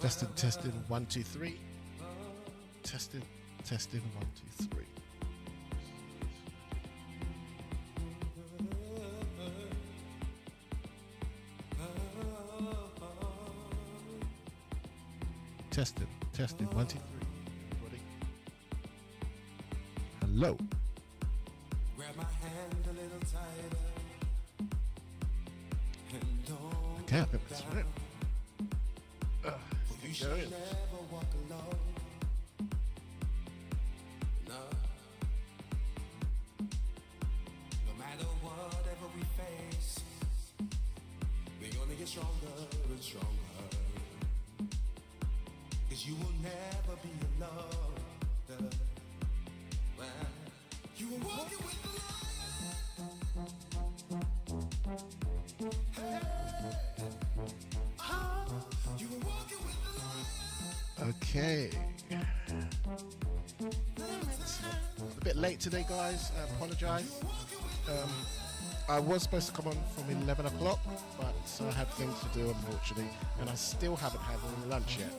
Testing, testing, 1, 2, 3. Testing, testing, 1, 2, 3. Testing, testing, 1, 2, 3. Everybody. Hello. Grab my hand a little tighter. Okay, I think that's right. You should never walk alone. No. No matter whatever we face, we only get stronger and stronger. 'Cause you will never be alone. You will walk it with the light. Hey. You will walk it with the light. Okay. A bit late today, guys. I apologize. I was supposed to come on from 11 o'clock, but I had things to do, unfortunately, and I still haven't had any lunch yet.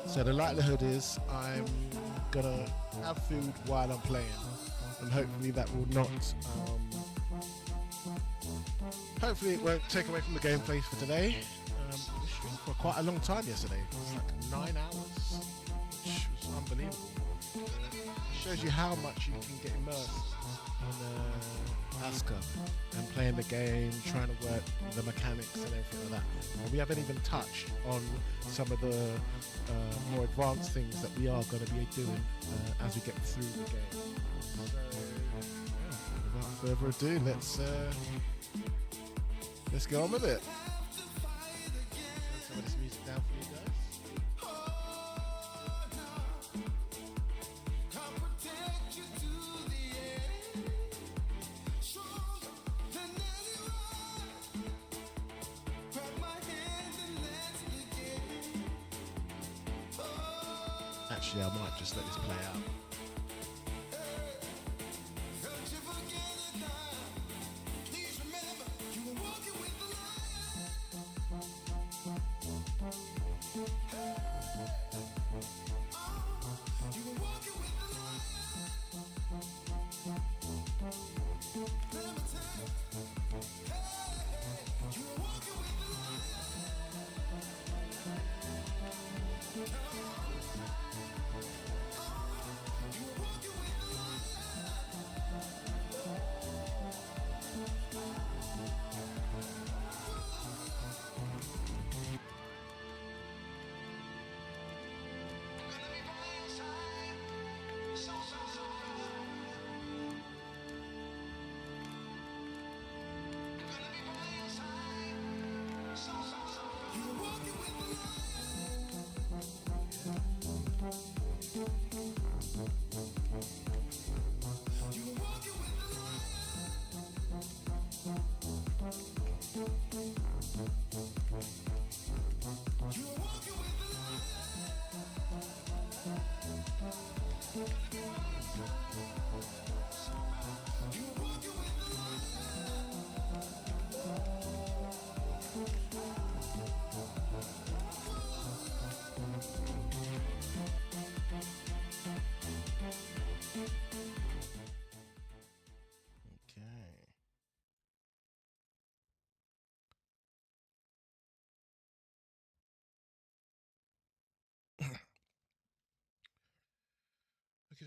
So the likelihood is I'm gonna have food while I'm playing, and hopefully that will not. Hopefully it won't take away from the gameplay for today. We streamed for quite a long time yesterday. It was like 9 hours, which was unbelievable. It shows you how much you can get immersed in ASKA and playing the game, trying to work the mechanics and everything like that. And we haven't even touched on some of the more advanced things that we are going to be doing as we get through the game. So, yeah, without further ado, let's get on with it. Turn some of this music down for you guys. Actually, I might just let this play out.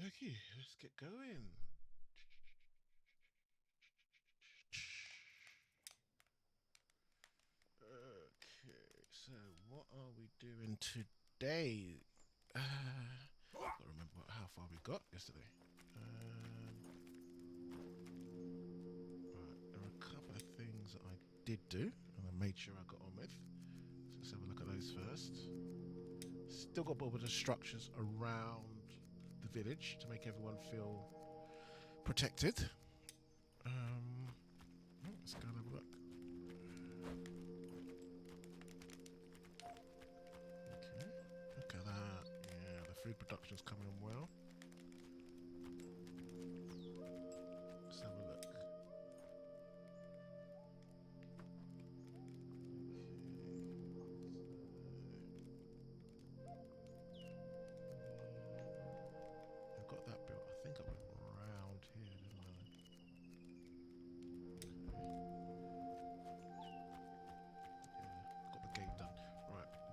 Okay, let's get going. Okay, so what are we doing today? I can't remember how far we got yesterday. Right, there are a couple of things that I did do, and I made sure I got on with. So let's have a look at those first. Still got a bit of the structures around the village to make everyone feel protected. Let's go and have a look. Okay, look at that. Yeah, the food production's coming on well. Let's have a look. Okay.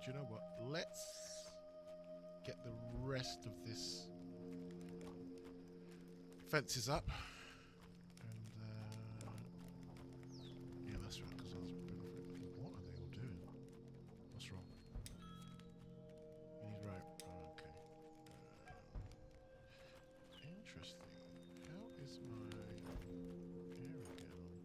you know what? Let's get the rest of this fences up. And, yeah, that's right, because I was what are they all doing? What's wrong? You need rope. Oh, okay. Interesting. How is my area getting on?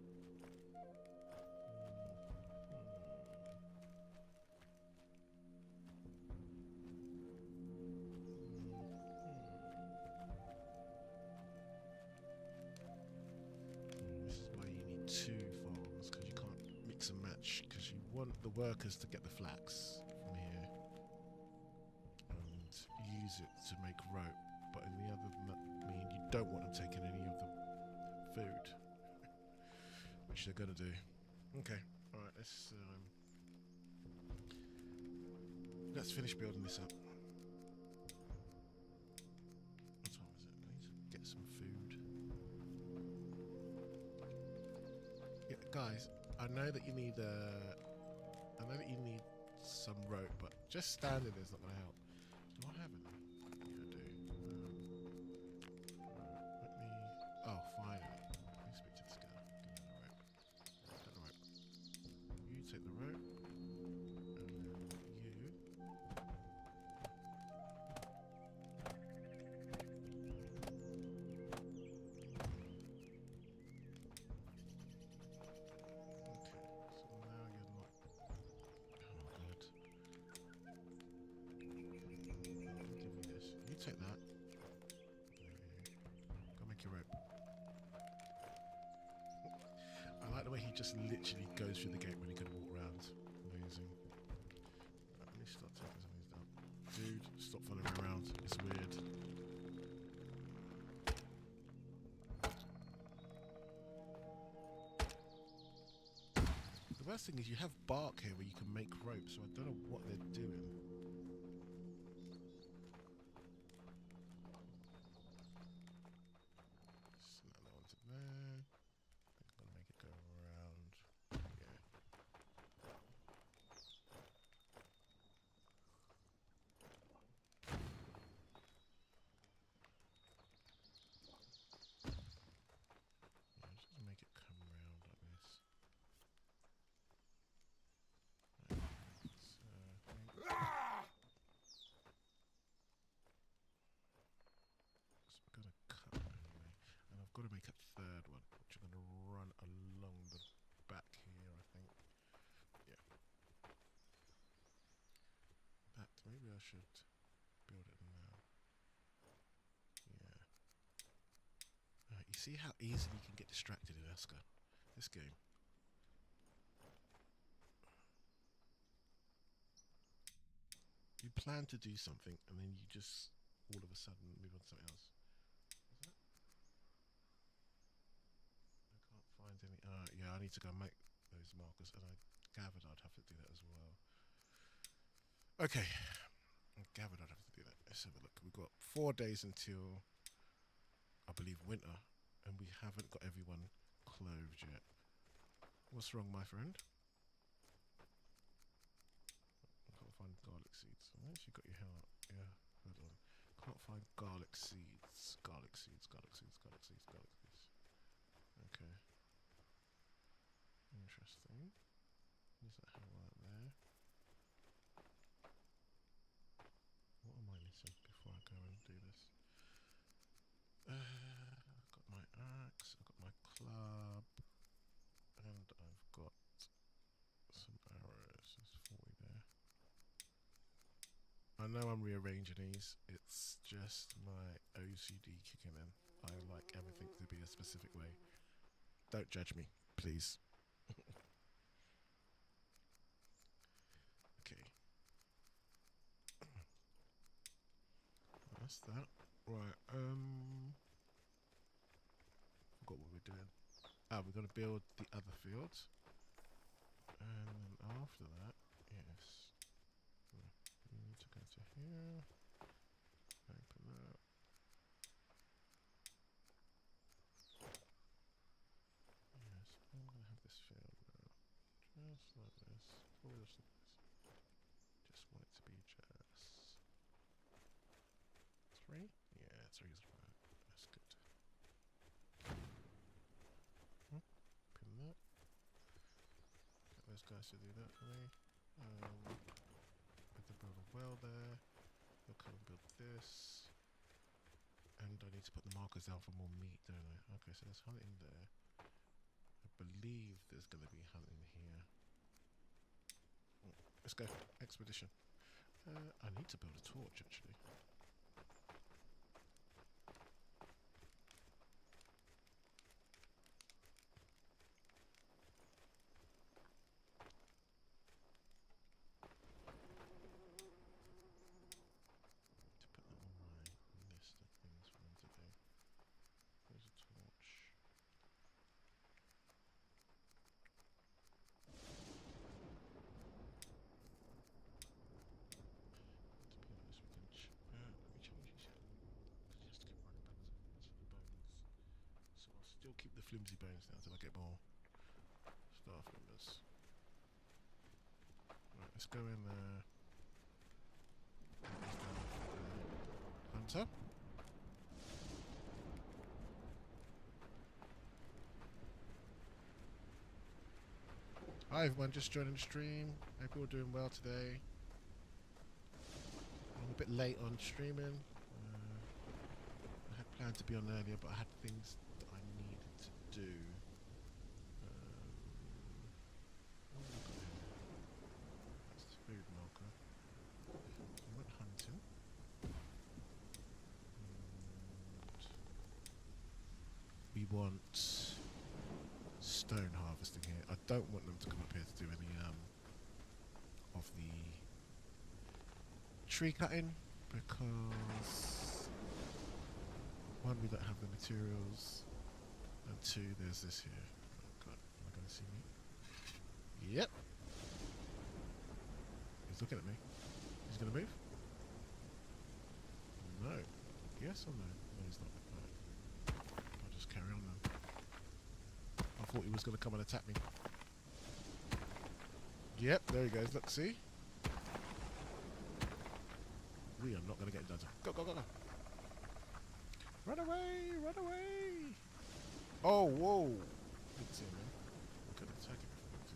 This is why you need two farms, because you can't mix and match, because you want the workers to get the flax from here and use it to make rope, but in the other mean you don't want them taking any of the food, which they're going to do. Okay, alright, let's finish building this up. What time is it? I need to get some food. Yeah, guys, I know that you need some rope, but just standing there is not going to help. Do I have any? Yeah, I do. Let me. Oh, finally. Let me speak to this guy. Give me the rope. Take the rope. You take the rope, and then you. Okay, so now you're not. Oh god. I'll give you this. You take that. There you go. Go make your rope. I like the way he just literally goes through the gate when he can walk around. Amazing. Right, let me start taking some of these down. Dude, stop following me around. It's weird. The worst thing is you have bark here where you can make rope, so I don't know what they're doing. Snap that onto there. I'm gonna make it go around. Yeah. Yeah, just make it come around like this. Right, so we're gonna cut anyway, and I've got to make a third one, which I'm gonna run along the back here, I think. Yeah. In fact, maybe I should build it now. Yeah. You see how easily you can get distracted in ASKA? This game. You plan to do something, and then you just all of a sudden move on to something else. Is that? I can't find any. Yeah, I need to go make those markers, and I gathered I'd have to do that as well. Okay, I gathered I'd have to do that. Let's have a look. We've got 4 days until, I believe, winter, and we haven't got everyone clothed yet. What's wrong, my friend? I can't find garlic seeds. Unless you got your hair up. Yeah, hold on. Can't find garlic seeds. Garlic seeds, garlic seeds, garlic seeds, garlic seeds. Okay. Interesting. Is that how out there? What am I missing before I go and do this? I've got my axe, I've got my club, and I've got some arrows. There's 40 there. I know I'm rearranging these. It's just my OCD kicking in. I like everything to be a specific way. Don't judge me, please. Okay. That's that. Right, forgot what we're doing. We're going to build the other field. And then after that, yes. We need to go to here. Open that. Yes, I'm going to have this field now. Just like this. Or just like this. Just just want it to be just 3. Yeah, 3 is right. That's good. Pin that. Get those guys to do that for me. I have to build a well there. They'll come and build this. And I need to put the markers down for more meat, don't I? Okay, so there's hunting there. I believe there's going to be hunting here. Let's go. Expedition. I need to build a torch, actually. To put that on my list of things for them to do. There's a torch. To be honest, we can let me change these. It has to keep running backwards and forwards for the bones. So I'll still keep the flimsy bones now until I get more staff members. Right, let's go in there. Hunter. Hi everyone, just joining the stream. Hope you're all doing well today. I'm a bit late on streaming. I had planned to be on earlier, but I had things that I needed to do. What have we got here? That's the food marker. We went hunting. And we want stone harvesting here. I don't want them to come up here to do any of the tree cutting because 1, we don't have the materials, and 2, there's this here. Oh god, am I going to see me? Yep. He's looking at me. He's going to move? No. Yes or no? No, he's not. Right. I'll just carry on then. I thought he was going to come and attack me. Yep, there he goes. Look, see? We are not going to get in dungeon. Go, go, go, go. Run away! Run away! Oh, whoa! Didn't see him, man. I could attack him if I wanted to.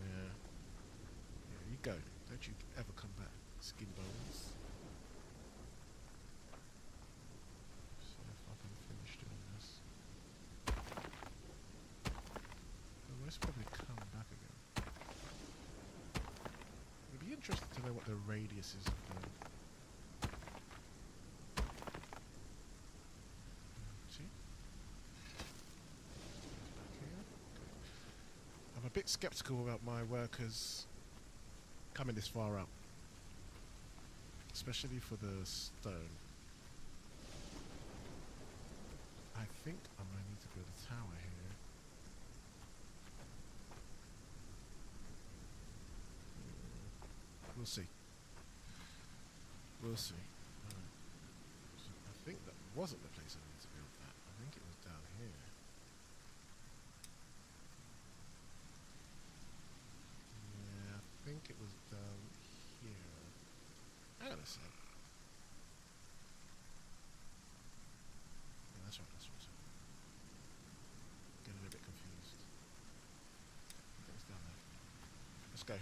Yeah. There you go. Don't you ever come back, skin bones. See if I can finish doing this. I'll most probably come back again. It'd be interesting to know what the radius is of the... See? Back here. Okay. I'm a bit skeptical about my workers coming this far up. Especially for the stone. I think I might need to build a tower here. We'll see. We'll see. Right. So I think that wasn't the place I needed to build that. I think it was down here. Yeah, I think it was down here. Hang on a sec. Yeah, that's right, that's right. Getting a bit confused. I think it's down there. Let's go.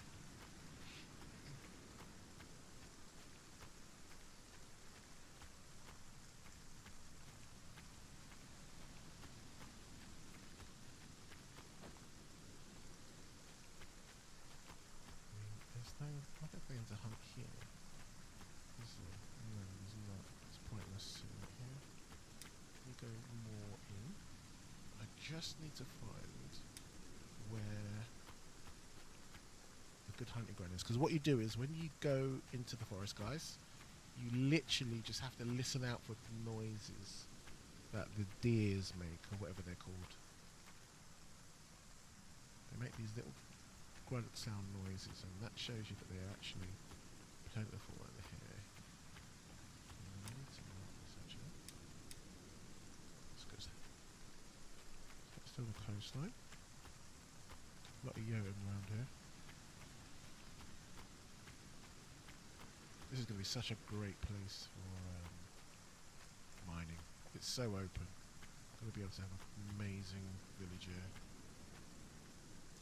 What if there's a hunt here? Is there? No, there's not. It's pointless sitting here. We go more in. I just need to find where the good hunting ground is. Because what you do is when you go into the forest, guys, you literally just have to listen out for the noises that the deers make, or whatever they're called. They make these little grunt sound noises, and that shows you that they're actually plentiful in here. I need to mark this actually. Let's go. That's still the coastline. A lot of young around here. be such a great place for mining. It's so open. Going to be able to have an amazing village here,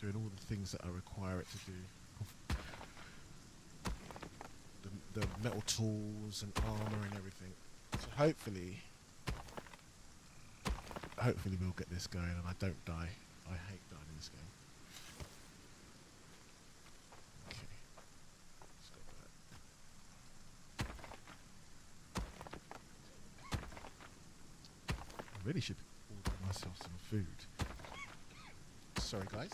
doing all the things that I require it to do. The metal tools and armor and everything. So hopefully we'll get this going and I don't die. I hate dying in this game. Okay, let's go back. I really should order myself some food. Sorry guys.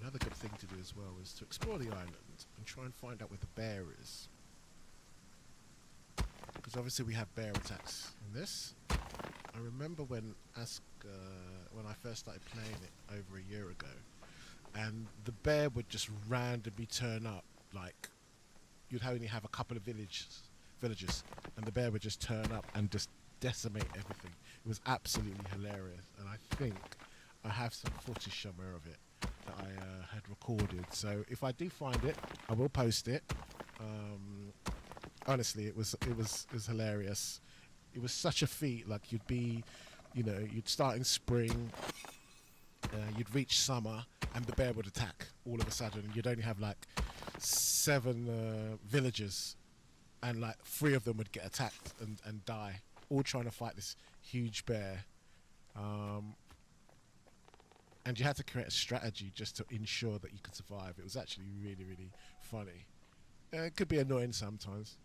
Another good thing to do as well is to explore the island and try and find out where the bear is. Because obviously we have bear attacks in this. I remember when ASKA, when I first started playing it over a year ago, and the bear would just randomly turn up, like you'd only have a couple of villagers, and the bear would just turn up and just decimate everything. It was absolutely hilarious, and I think I have some footage somewhere of it that I had recorded. So if I do find it, I will post it. Honestly, it was hilarious. It was such a feat. Like you'd be, you'd start in spring, you'd reach summer, and the bear would attack all of a sudden. And you'd only have like 7 villagers, and like 3 of them would get attacked and die, all trying to fight this huge bear. And you had to create a strategy just to ensure that you could survive. It was actually really, really funny. It could be annoying sometimes,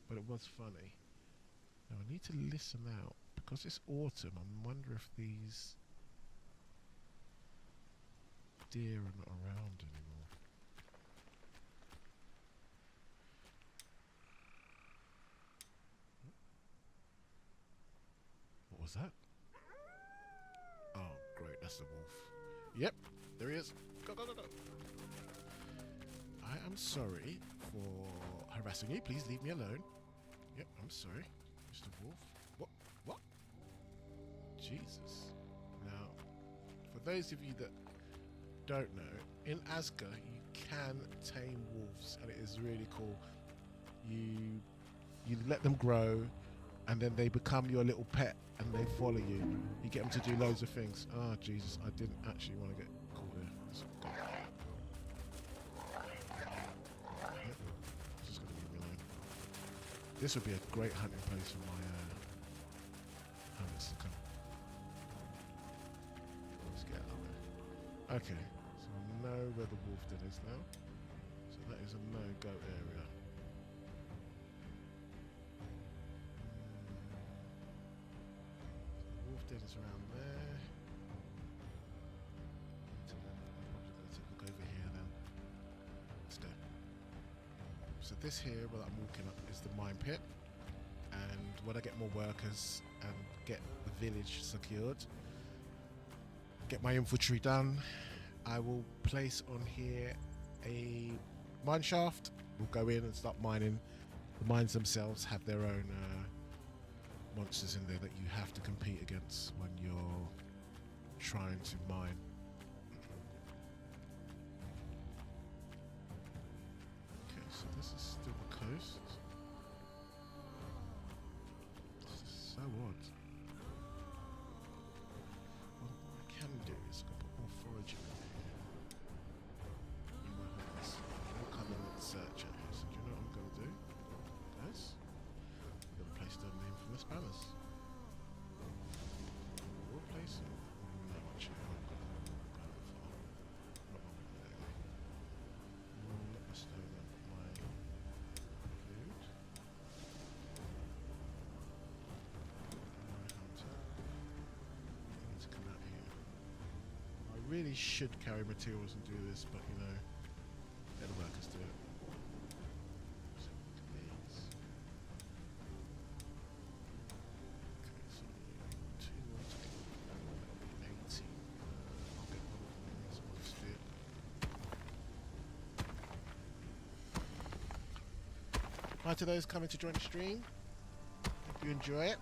but it was funny. Now I need to listen out, because it's autumn. I wonder if these deer are not around anymore. What was that? Oh, great, that's the wolf. Yep, there he is. Go, go, go, go. I am sorry for harassing you. Please leave me alone. Yep, I'm sorry, Mr. Wolf. What? Jesus. Now, for those of you that don't know, in ASKA you can tame wolves, and it is really cool. You let them grow, and then they become your little pet, and they follow you. You get them to do loads of things. Oh, Jesus, I didn't actually want to get caught there. Let's go. Yep. Just gonna leave me alone. This would be a great hunting place for my hunters to come. Let's get out of there. Okay, so I know where the wolf den is now. So that is a no-go area. Is around there. I'm probably going to look over here then. Let's go. So this here, where I'm walking up, is the mine pit. And when I get more workers and get the village secured, get my infantry done, I will place on here a mine shaft. We'll go in and start mining. The mines themselves have their own monsters in there that you have to compete against when you're trying to mine. Okay, so this is still the coast. This is so odd. Well, what I can do is put more foraging in here. In my hunters. They'll come in and search at you. So do you know what I'm going to do, guys? I'm going to place down the infamous banners. We'll place it. No, actually, I'm not going that far. Not long there. We'll let my stone up my food. My hunter. I need to come out here. I really should carry materials and do this, but let the workers do it. So these. Okay, so 2 more to go. That would be 18. I'll get one of these monsters. Hi to those coming to join the stream. Hope you enjoy it.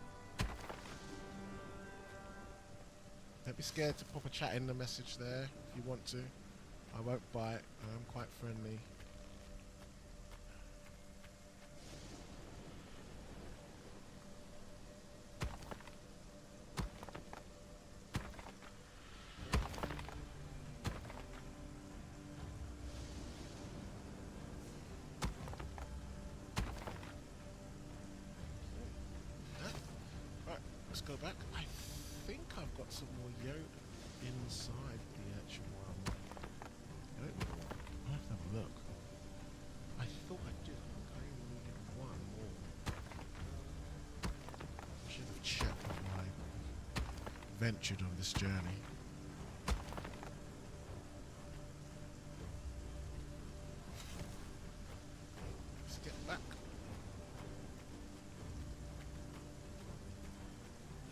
Don't be scared to pop a chat in the message there if you want to. I won't bite. I'm quite friendly. Right, let's go back. I think I've got some more Yoda inside the actual Yoda one. I'll have to have a look. I thought I did. I think I only needed one more. I should have checked before I ventured on this journey. Let's get back.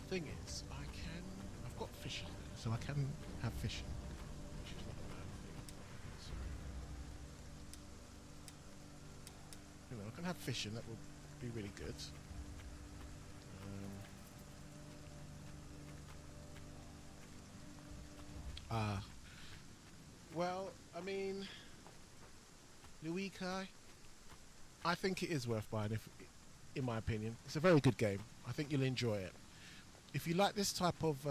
The thing is, I've got fishing there, so I can have fishing, which is not a bad thing. So, I can have fishing, that will be really good. Well, I mean, Louis Kai, I think it is worth buying, in my opinion. It's a very good game. I think you'll enjoy it. If you like this type of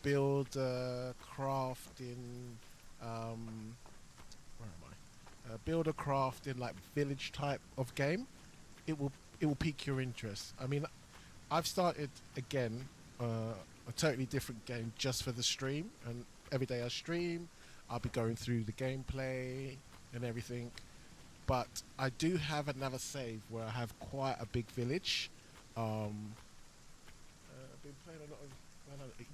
build, crafting, where am I? Builder crafting, like village type of game, it will pique your interest. I mean, I've started again a totally different game just for the stream, and every day I stream, I'll be going through the gameplay and everything. But I do have another save where I have quite a big village. I've been playing a lot of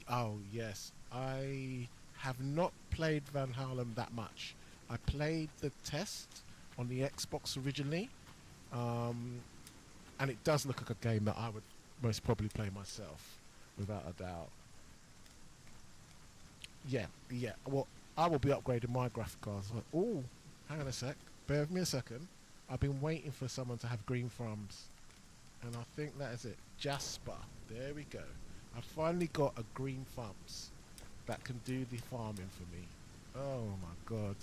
Oh yes, I have not played Van Halen that much. I played the test on the Xbox originally, and it does look like a game that I would most probably play myself, without a doubt. Yeah, yeah. Well, I will be upgrading my graphic cards. Oh, hang on a sec. Bear with me a second. I've been waiting for someone to have green thumbs, and I think that is it. Jasper. There we go. I've finally got a green thumbs that can do the farming for me. Oh my god.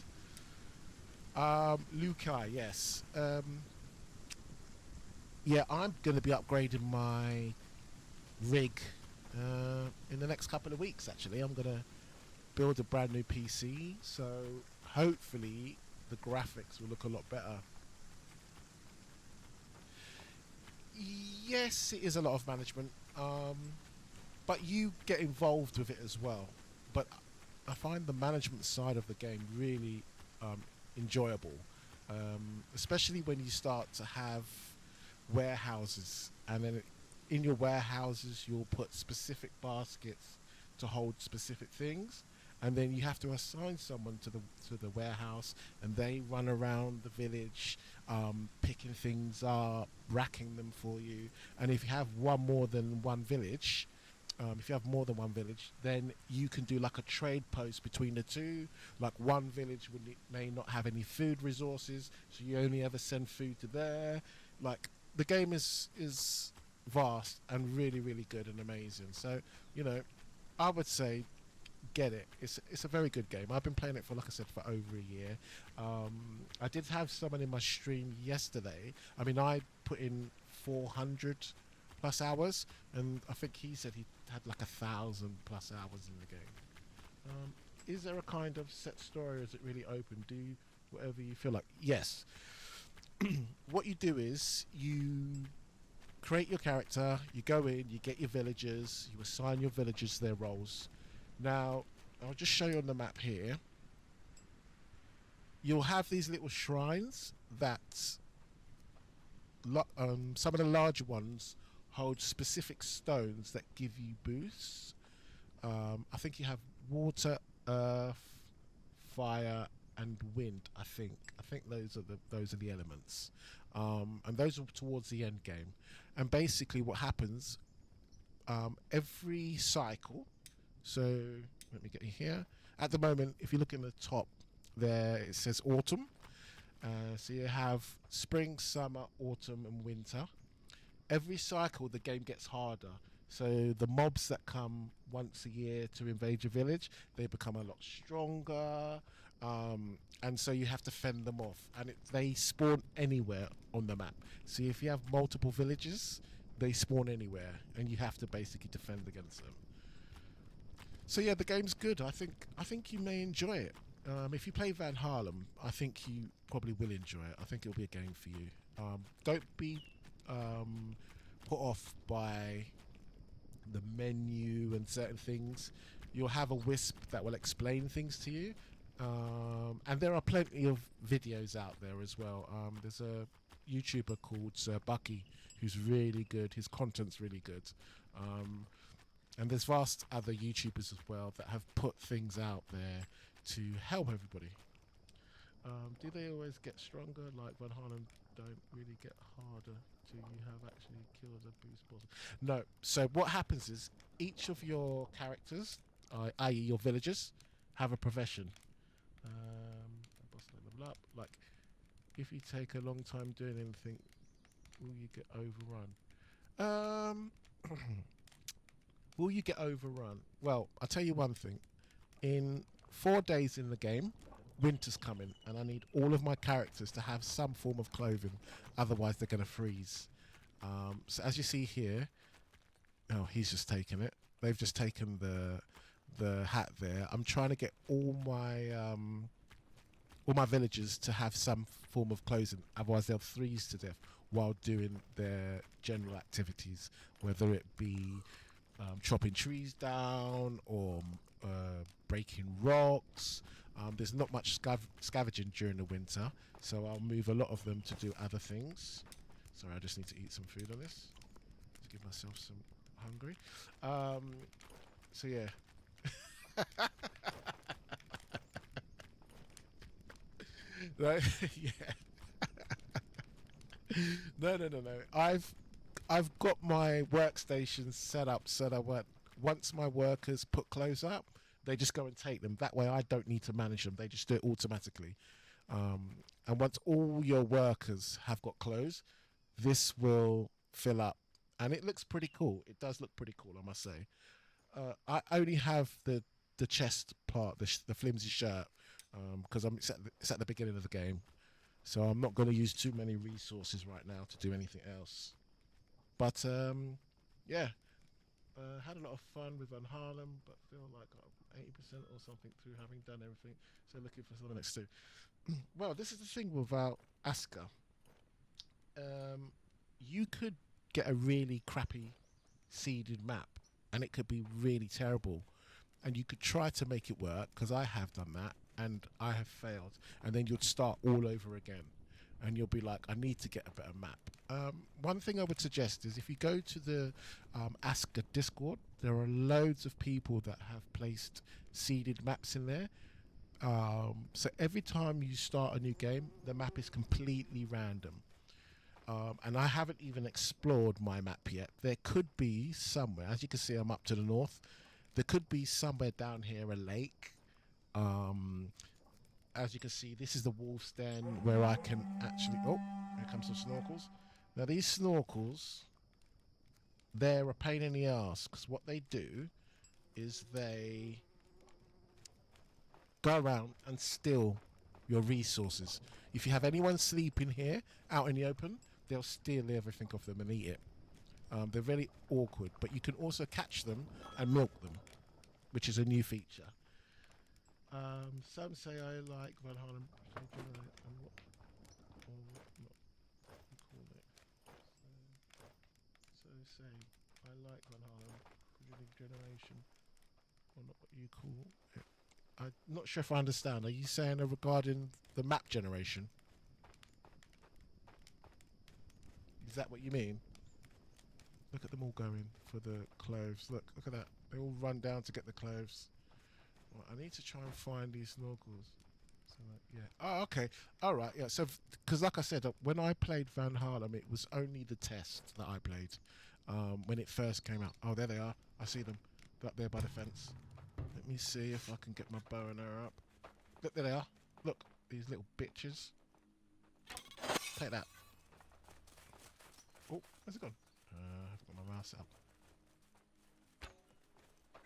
Lukai, yes. Yeah, I'm going to be upgrading my rig in the next couple of weeks, actually. I'm going to build a brand new PC, so hopefully the graphics will look a lot better. Yes, it is a lot of management, but you get involved with it as well. But I find the management side of the game really enjoyable, especially when you start to have warehouses, and then in your warehouses you'll put specific baskets to hold specific things, and then you have to assign someone to the warehouse, and they run around the village, picking things up, racking them for you. And if you have more than one village, then you can do like a trade post between the two. Like one village may not have any food resources, so you only ever send food to there. Like the game is vast and really, really good and amazing. So I would say get it. It's a very good game. I've been playing it for, like I said, for over a year. I did have someone in my stream yesterday. I mean, I put in 400 plus hours, and I think he said he had like 1,000 plus hours in the game. Is there a kind of set story, or is it really open? Do whatever you feel like. Yes. What you do is you create your character, you go in, you get your villagers, you assign your villagers their roles. Now, I'll just show you on the map here. You'll have these little shrines that some of the larger ones hold specific stones that give you boosts. I think you have water, earth, fire, and wind. I think those are the elements, and those are towards the end game. And basically, what happens every cycle. So let me get you here. At the moment, if you look in the top there, it says autumn. So you have spring, summer, autumn, and winter. Every cycle, the game gets harder. So the mobs that come once a year to invade your village, they become a lot stronger, and so you have to fend them off. And they spawn anywhere on the map. So if you have multiple villages, they spawn anywhere, and you have to basically defend against them. So yeah, the game's good. I think you may enjoy it. If you play Van Harlem, I think you probably will enjoy it. I think it'll be a game for you. Don't be um, put off by the menu and certain things. You'll have a wisp that will explain things to you, and there are plenty of videos out there as well. There's a YouTuber called Sir Bucky who's really good. His content's really good. And there's vast other YouTubers as well that have put things out there to help everybody. Do they always get stronger? Like Van Harlem don't really get harder till you have actually killed a boost boss. No. So what happens is each of your characters, i.e. your villagers, have a profession. Boss level up. Like if you take a long time doing anything, will you get overrun? Um, will you get overrun? Well, I'll tell you one thing. In 4 days in the game, winter's coming, and I need all of my characters to have some form of clothing, otherwise they're going to freeze. So as you see here, oh, he's just taken it. They've just taken the hat there. I'm trying to get all my villagers to have some form of clothing, otherwise they'll freeze to death while doing their general activities, whether it be chopping trees down or breaking rocks. There's not much scavenging during the winter, so I'll move a lot of them to do other things. Sorry, I just need to eat some food on this to give myself some hungry. So yeah. Right? Yeah. No. I've got my workstations set up so that once my workers put clothes up, they just go and take them. That way, I don't need to manage them. They just do it automatically. And once all your workers have got clothes, this will fill up, and it looks pretty cool. It does look pretty cool, I must say. I only have the chest part, the flimsy shirt, because it's at the beginning of the game, so I'm not going to use too many resources right now to do anything else. But yeah, had a lot of fun with Van Harlem, but feel like I'm 80% or something through having done everything. So looking for something next to. Well, this is the thing without ASKA. You could get a really crappy seeded map, and it could be really terrible. And you could try to make it work, because I have done that, and I have failed. And then you'd start all over again, and you'll be like, I need to get a better map. One thing I would suggest is if you go to the ASKA Discord, there are loads of people that have placed seeded maps in there. So every time you start a new game, the map is completely random. And I haven't even explored my map yet. There could be somewhere, as you can see, I'm up to the north. There could be somewhere down here a lake. As you can see, this is the wolf's den where I can actually. Oh, here comes some snorkels. Now these snorkels, they're a pain in the ass, because what they do is they go around and steal your resources. If you have anyone sleeping here out in the open, they'll steal everything off them and eat it. They're very awkward, but you can also catch them and milk them, which is a new feature. Some say I like Van Harlem. And what, or what not you call it. So say I like Van Harlem. Generation, or not what you call it. I'm not sure if I understand. Are you saying regarding the map generation? Is that what you mean? Look at them all going for the clothes. Look at that. They all run down to get the clothes. Well, I need to try and find these snorkels. So, yeah. Oh, okay. All right. Yeah. So, because like I said, when I played Van Harlem, it was only the test that I played when it first came out. Oh, there they are. I see them. They're up there by the fence. Let me see if I can get my bow and arrow up. Look, there they are. Look, these little bitches. Take that. Oh, where's it gone? I've got my mouse out.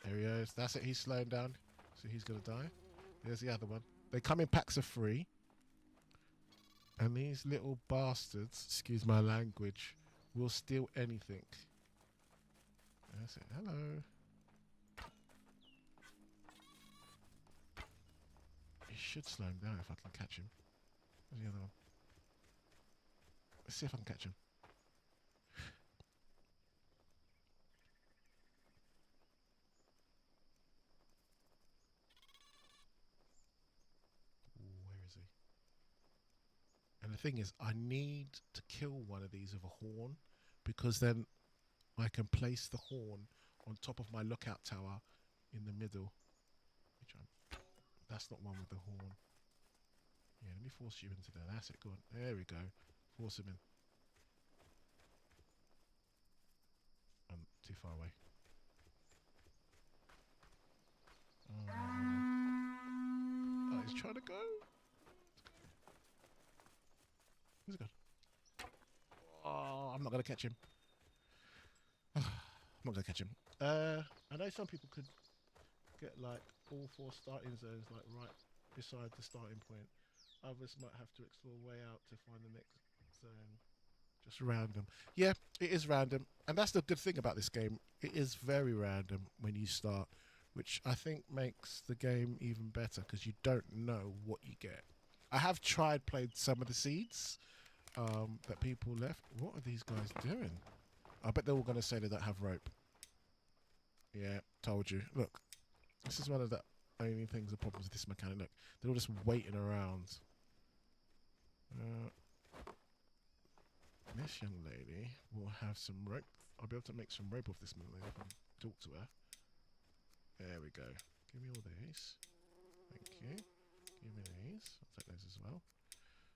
There he is. That's it. He's slowing down. So he's going to die. There's the other one. They come in packs of 3. And these little bastards, excuse my language, will steal anything. That's it. Hello. He should slow him down if I can catch him. Where's the other one? Let's see if I can catch him. Ooh, where is he? And the thing is, I need to kill one of these with a horn, because then I can place the horn on top of my lookout tower in the middle. Which that's not one with the horn. Yeah, let me force you into there. That's it. Go on. There we go. Force him in. I'm too far away. Oh, he's trying to go. Where's he gone? Oh, I'm not going to catch him. I'm not going to catch him. I know some people could get like all 4 starting zones like right beside the starting point. Others might have to explore way out to find the next zone. Just random. Yeah, it is random. And that's the good thing about this game. It is very random when you start, which I think makes the game even better because you don't know what you get. I have played some of the seeds that people left. What are these guys doing? I bet they're all going to say they don't have rope. Yeah, told you. Look, this is one of the only things, the problems with this mechanic. Look, they're all just waiting around. This young lady will have some rope. I'll be able to make some rope off this young lady if I talk to her. There we go. Give me all these. Thank you. Give me these. I'll take those as well.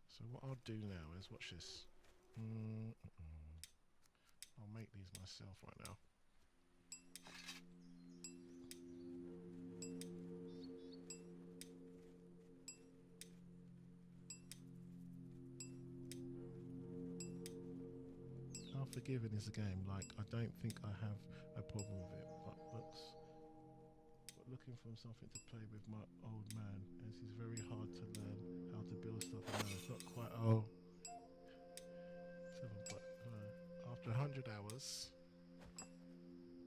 So what I'll do now is, watch this. I'll make these myself right now. How forgiving is the game? Like, I don't think I have a problem with it, but looking for something to play with my old man, as he's very hard to learn how to build stuff. No, it's not quite. Oh, 7, but after 100 hours,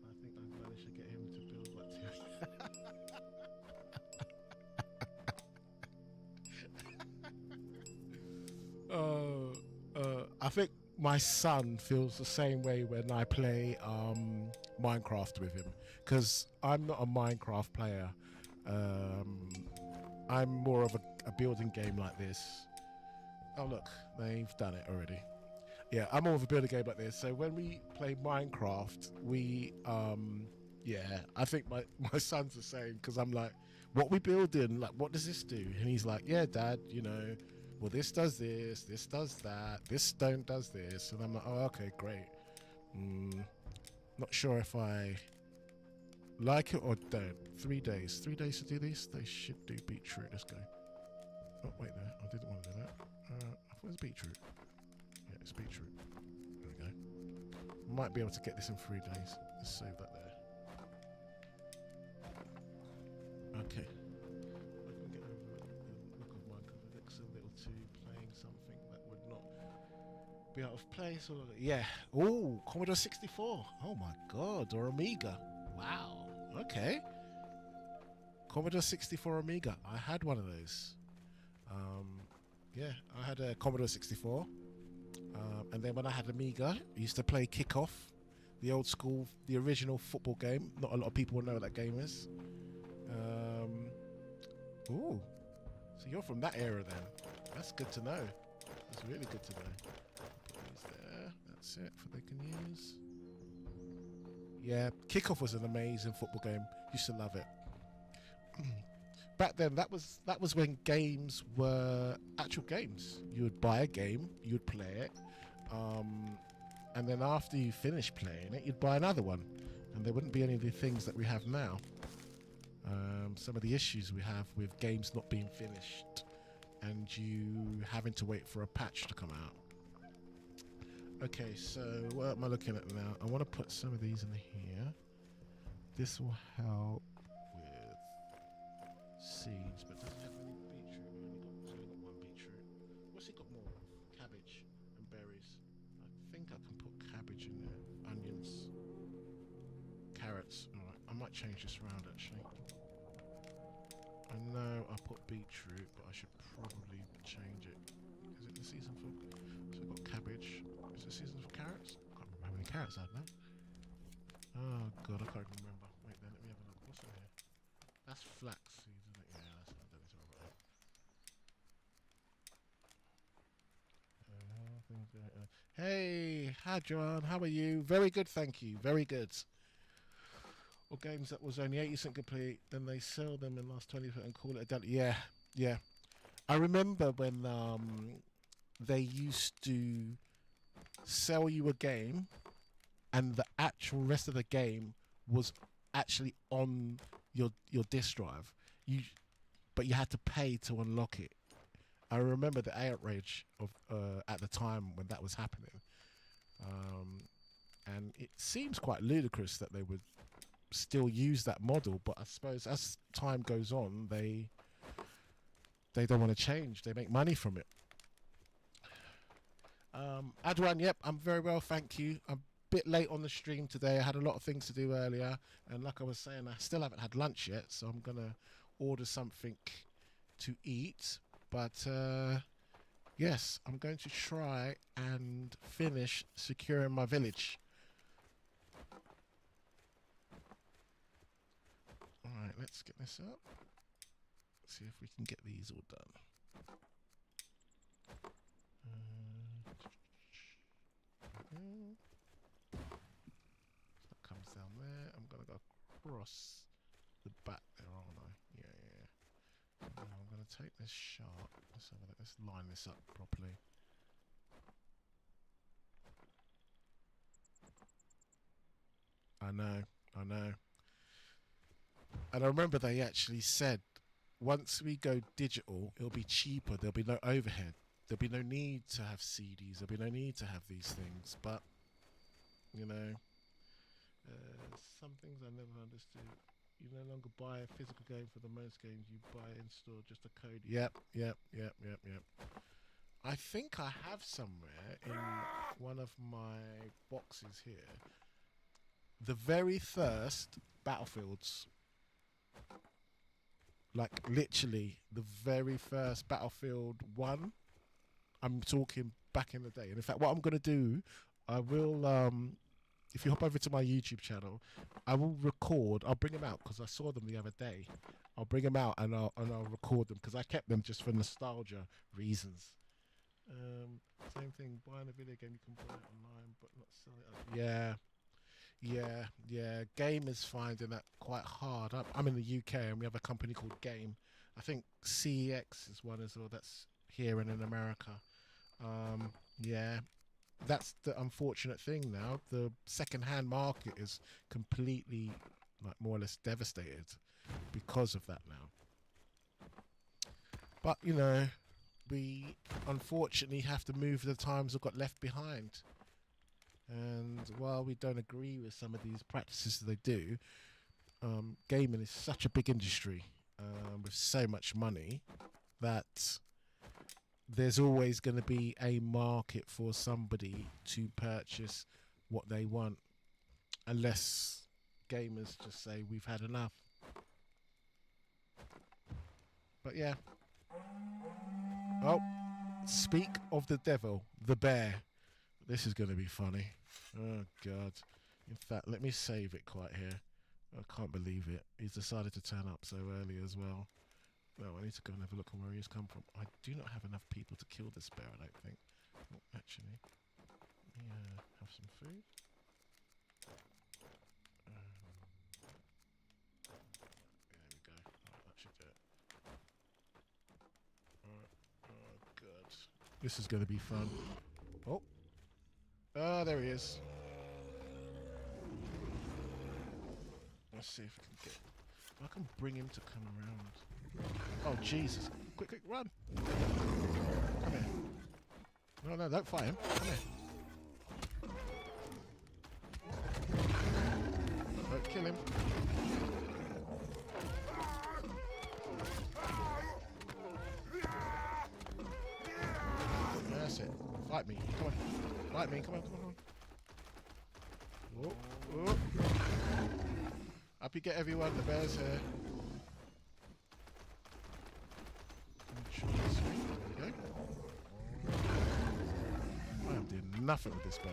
I think I've managed to get him to build like 2. I think my son feels the same way when I play Minecraft with him, because I'm not a Minecraft player. I'm more of a building game like this. Oh look, they've done it already. Yeah, I'm more of a building game like this. So when we play Minecraft, we yeah, I think my son's the same, because I'm like, what we building? Like, what does this do? And he's like, yeah, Dad, you know, well, this does this, this does that, this stone does this. And I'm like, oh, okay, great. Not sure if I like it or don't. 3 days. 3 days to do this? They should do beetroot. Let's go. Oh, wait there. I didn't want to do that. I thought it was beetroot. Yeah, it's beetroot. There we go. Might be able to get this in 3 days. Let's save that there. Okay. I can get over the look of Minecraft. It looks a little too playing something that would not be out of place. Or yeah. Oh, Commodore 64. Oh my God. Or Amiga. Wow. Okay. Commodore 64 Amiga. I had one of those. Yeah, I had a Commodore 64. And then when I had Amiga, I used to play Kickoff, the old school, the original football game. Not a lot of people know what that game is. Ooh, so you're from that era then. That's good to know. That's really good to know. Put these there. That's it for they can use. Yeah, Kickoff was an amazing football game. Used to love it. Back then, that was when games were actual games. You would buy a game, you would play it, and then after you finished playing it, you'd buy another one, and there wouldn't be any of the things that we have now. Some of the issues we have with games not being finished and you having to wait for a patch to come out. Okay, so what am I looking at now? I want to put some of these in here. This will help with seeds, but doesn't have any beetroot. Only got one beetroot. What's it got more of? Cabbage and berries. I think I can put cabbage in there. Onions, carrots. All right, I might change this around actually. I know I put beetroot, but I should probably change it. Is it the season for? So we've got cabbage. Is it the season for carrots? I can't remember how many carrots I had now. Oh god, I can't remember. Wait, then let me have a look. What's in here? That's flax seeds, isn't it? Yeah, that's not. I don't need to worry about that. Hey, hi John. How are you? Very good, thank you. Very good. Or games that was only 80% complete, then they sell them in the last 20 and call it a done. Yeah, yeah. I remember when they used to sell you a game and the actual rest of the game was actually on your disk drive. But you had to pay to unlock it. I remember the outrage of at the time when that was happening. And it seems quite ludicrous that they would still use that model, but I suppose as time goes on, they don't want to change. They make money from it. Adwan, yep, I'm very well, thank you. I'm a bit late on the stream today. I had a lot of things to do earlier, and like I was saying, I still haven't had lunch yet, so I'm gonna order something to eat. But yes, I'm going to try and finish securing my village. Alright, let's get this up. See if we can get these all done. That comes down there. I'm going to go across the back there, aren't I? Yeah. Now I'm going to take this sharp. Let's have a look. Let's line this up properly. I know. And I remember they actually said, once we go digital, it'll be cheaper. There'll be no overhead. There'll be no need to have CDs. There'll be no need to have these things. But, you know, some things I never understood. You no longer buy a physical game for the most games. You buy in-store just a code. Yep. I think I have somewhere in one of my boxes here the very first Battlefields. Like literally the very first Battlefield 1. I'm talking back in the day. And in fact, what I'm going to do, I will, if you hop over to my YouTube channel, I will record. I'll bring them out because I saw them the other day. I'll bring them out and I'll record them because I kept them just for nostalgia reasons. Same thing. Buying a video game, you can buy it online, but not sell it. Yeah. Gamers finding that quite hard. I'm in the UK and we have a company called Game. I think CEX is one as well. That's here and in America. Yeah, that's the unfortunate thing now. The second-hand market is completely, like, more or less devastated because of that now. But you know, we unfortunately have to move with the times that got left behind. And while we don't agree with some of these practices that they do, gaming is such a big industry with so much money that there's always going to be a market for somebody to purchase what they want, unless gamers just say we've had enough. But yeah. Oh, speak of the devil, the bear. This is going to be funny. Oh, God. In fact, let me save it quite here. I can't believe it. He's decided to turn up so early as well. Well, I need to go and have a look on where he's come from. I do not have enough people to kill this bear, I don't think. Oh, actually, let me have some food. There we go. Right, that should do it. Alright. Oh, God. This is going to be fun. Oh. Ah, there he is. Let's see if we can get... I can bring him to come around. Oh, Jesus. Quick, run. Come here. No, don't fight him. Come here. Don't kill him. Fight me. Come on, come on, come on. Oh, oh. Up you get, everyone. The bear's here. There we go. I am doing nothing with this bow.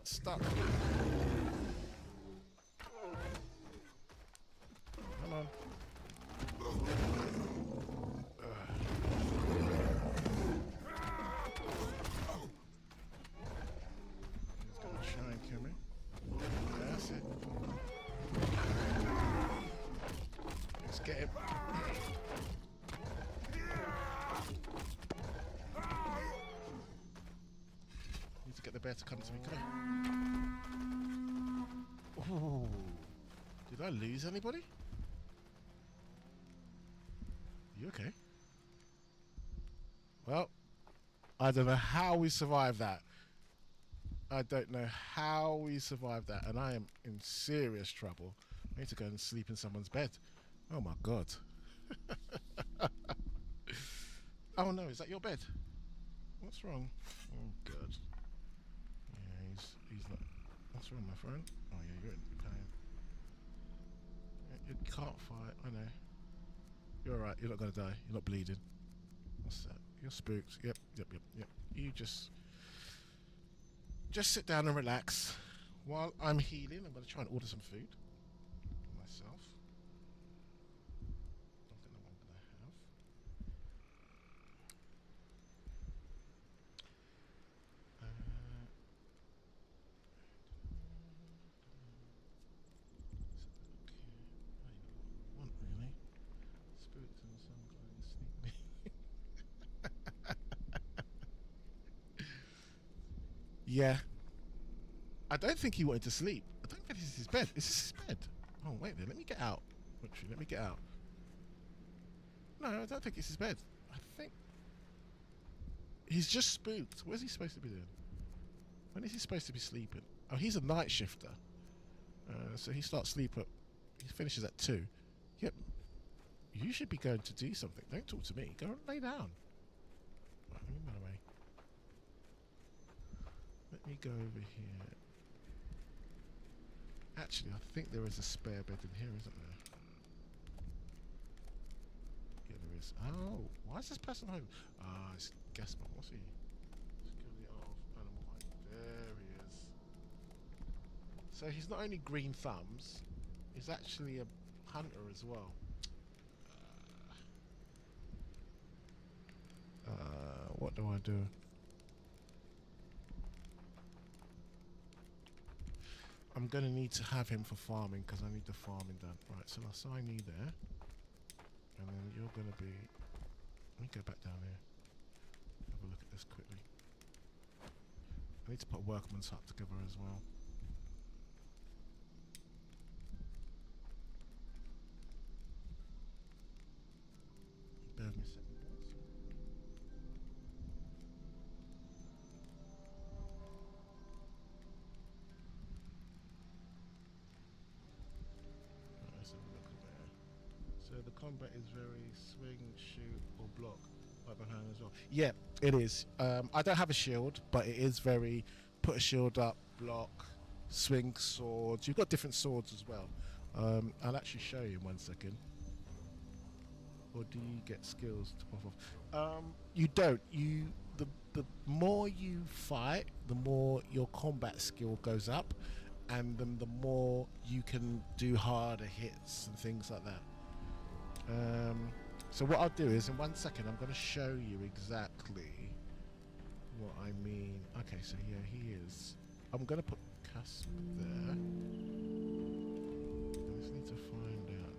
Stuck. Come on. He's gonna try and kill me. That's it. Let's get him. Need to get the bear to come to me. Come here. Ooh. Did I lose anybody? You okay? Well, I don't know how we survived that. I don't know how we survived that, and I am in serious trouble. I need to go and sleep in someone's bed. Oh my god. Oh no, is that your bed? What's wrong? Oh god. Yeah, he's not. What's wrong, my friend? Oh yeah, you're in pain. You can't fight, I know. You're alright, you're not gonna die. You're not bleeding. What's that? You're spooked. Yep. You just sit down and relax. While I'm healing, I'm gonna try and order some food for myself. I don't know what I'm gonna have. Want really? Spirits and some glowing sneak me. Yeah. I don't think he wanted to sleep. I don't think this is his bed. Is this his bed? Oh, wait there. Let me get out. Actually, let me get out. No, I don't think it's his bed. I think he's just spooked. What is he supposed to be doing? When is he supposed to be sleeping? Oh, he's a night shifter. So he starts sleep at... He finishes at 2. Yep. You should be going to do something. Don't talk to me. Go and lay down. Right, let me run away. Let me go over here. Actually, I think there is a spare bed in here, isn't there? Yeah, there is. Oh, why is this person home? Ah, it's Gaspar. What's he? Security of animal life. There he is. So he's not only green thumbs, he's actually a hunter as well. What do I do? I'm going to need to have him for farming because I need the farming done. Right, so I'll assign you there. And then you're going to be... Let me go back down here. Have a look at this quickly. I need to put a workman's hut together as well. Bear with me a second. So the combat is very swing, shoot, or block. Right behind as well. Yeah, it is. I don't have a shield, but it is very put a shield up, block, swing swords. You've got different swords as well. I'll actually show you in 1 second. Or do you get skills to pop off? You don't. The more you fight, the more your combat skill goes up, and then the more you can do harder hits and things like that. So what I'll do is in 1 second I'm going to show you exactly what I mean. Okay, so yeah, he is. I'm going to put Casp there. I just need to find out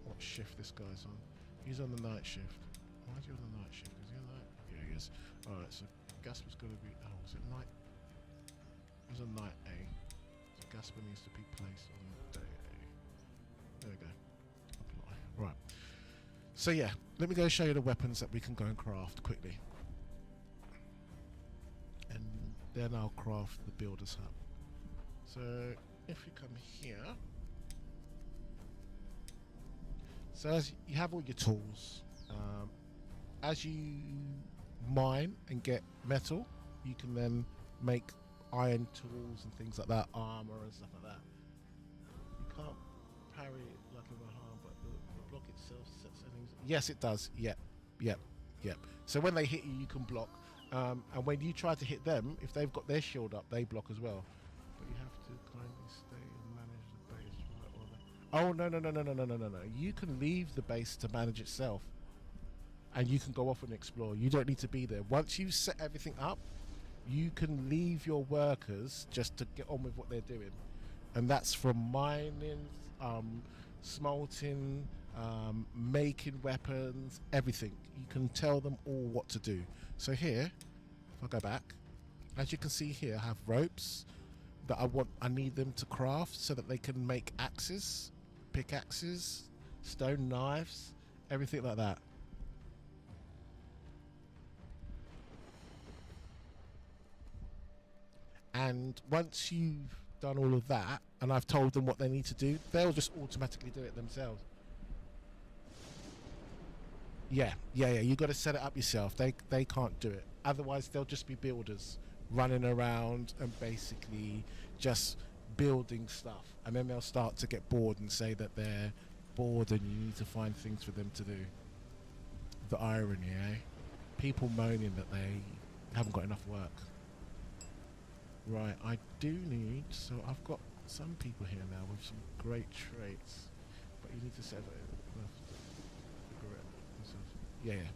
what shift this guy's on. He's on the night shift. Why is he on the night shift? Is he on night? Yeah, he is. Alright, so Gasper's going to be... Oh, is it night? He's on night A. So Gasper needs to be placed on day A. There we go. Apply. Right. So yeah, let me go show you the weapons that we can go and craft quickly. And then I'll craft the builder's hut. So if you come here... So as you have all your tools, as you mine and get metal, you can then make iron tools and things like that, armor and stuff like that. You can't parry it like in the harm, but the block itself sets settings. Yes, it does. Yep, yep, yep. So when they hit you, you can block. And when you try to hit them, if they've got their shield up, they block as well. But you have to kindly stay and manage the base. Oh no! You can leave the base to manage itself, and you can go off and explore. You don't need to be there. Once you set everything up, you can leave your workers just to get on with what they're doing, and that's from mining, smelting, making weapons, everything. You can tell them all what to do. So here, if I go back, as you can see here, I have ropes that I need them to craft so that they can make axes, pickaxes, stone knives, everything like that. And once you've done all of that, and I've told them what they need to do, they'll just automatically do it themselves. Yeah. You got to set it up yourself. They can't do it. Otherwise, they'll just be builders running around and basically just building stuff. And then they'll start to get bored and say that they're bored, and you need to find things for them to do. The irony, eh? People moaning that they haven't got enough work. Right, I do need. So I've got some people here now with some great traits, but you need to set it. Yeah.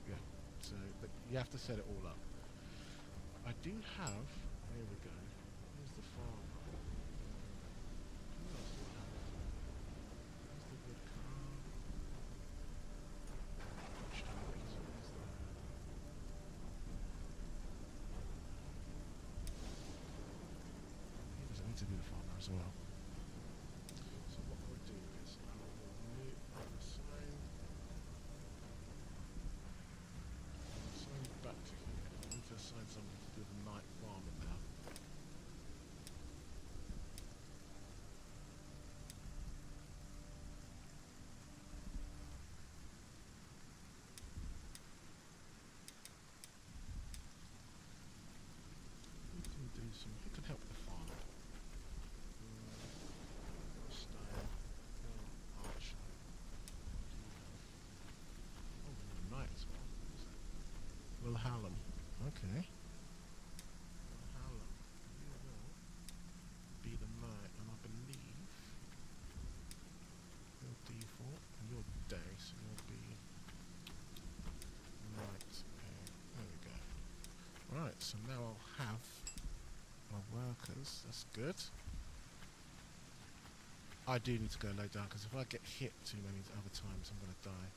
So but you have to set it all up. I do have. Here we go. Here's the farm. Who else do I have? Here's the good car. He doesn't need to be the farmer as well. So what we'll do is I will assign back to here. I need to assign somebody to do the night farming now. Who can help the farm? Style. Archer. Oh, night as well. Will Hallam. Okay. Will Hallam. You will be the night, and I believe your default and your day, so you'll be night. Okay. There we go. Right, so now I'll have my workers. That's good. I do need to go low down, because if I get hit too many other times, I'm going to die.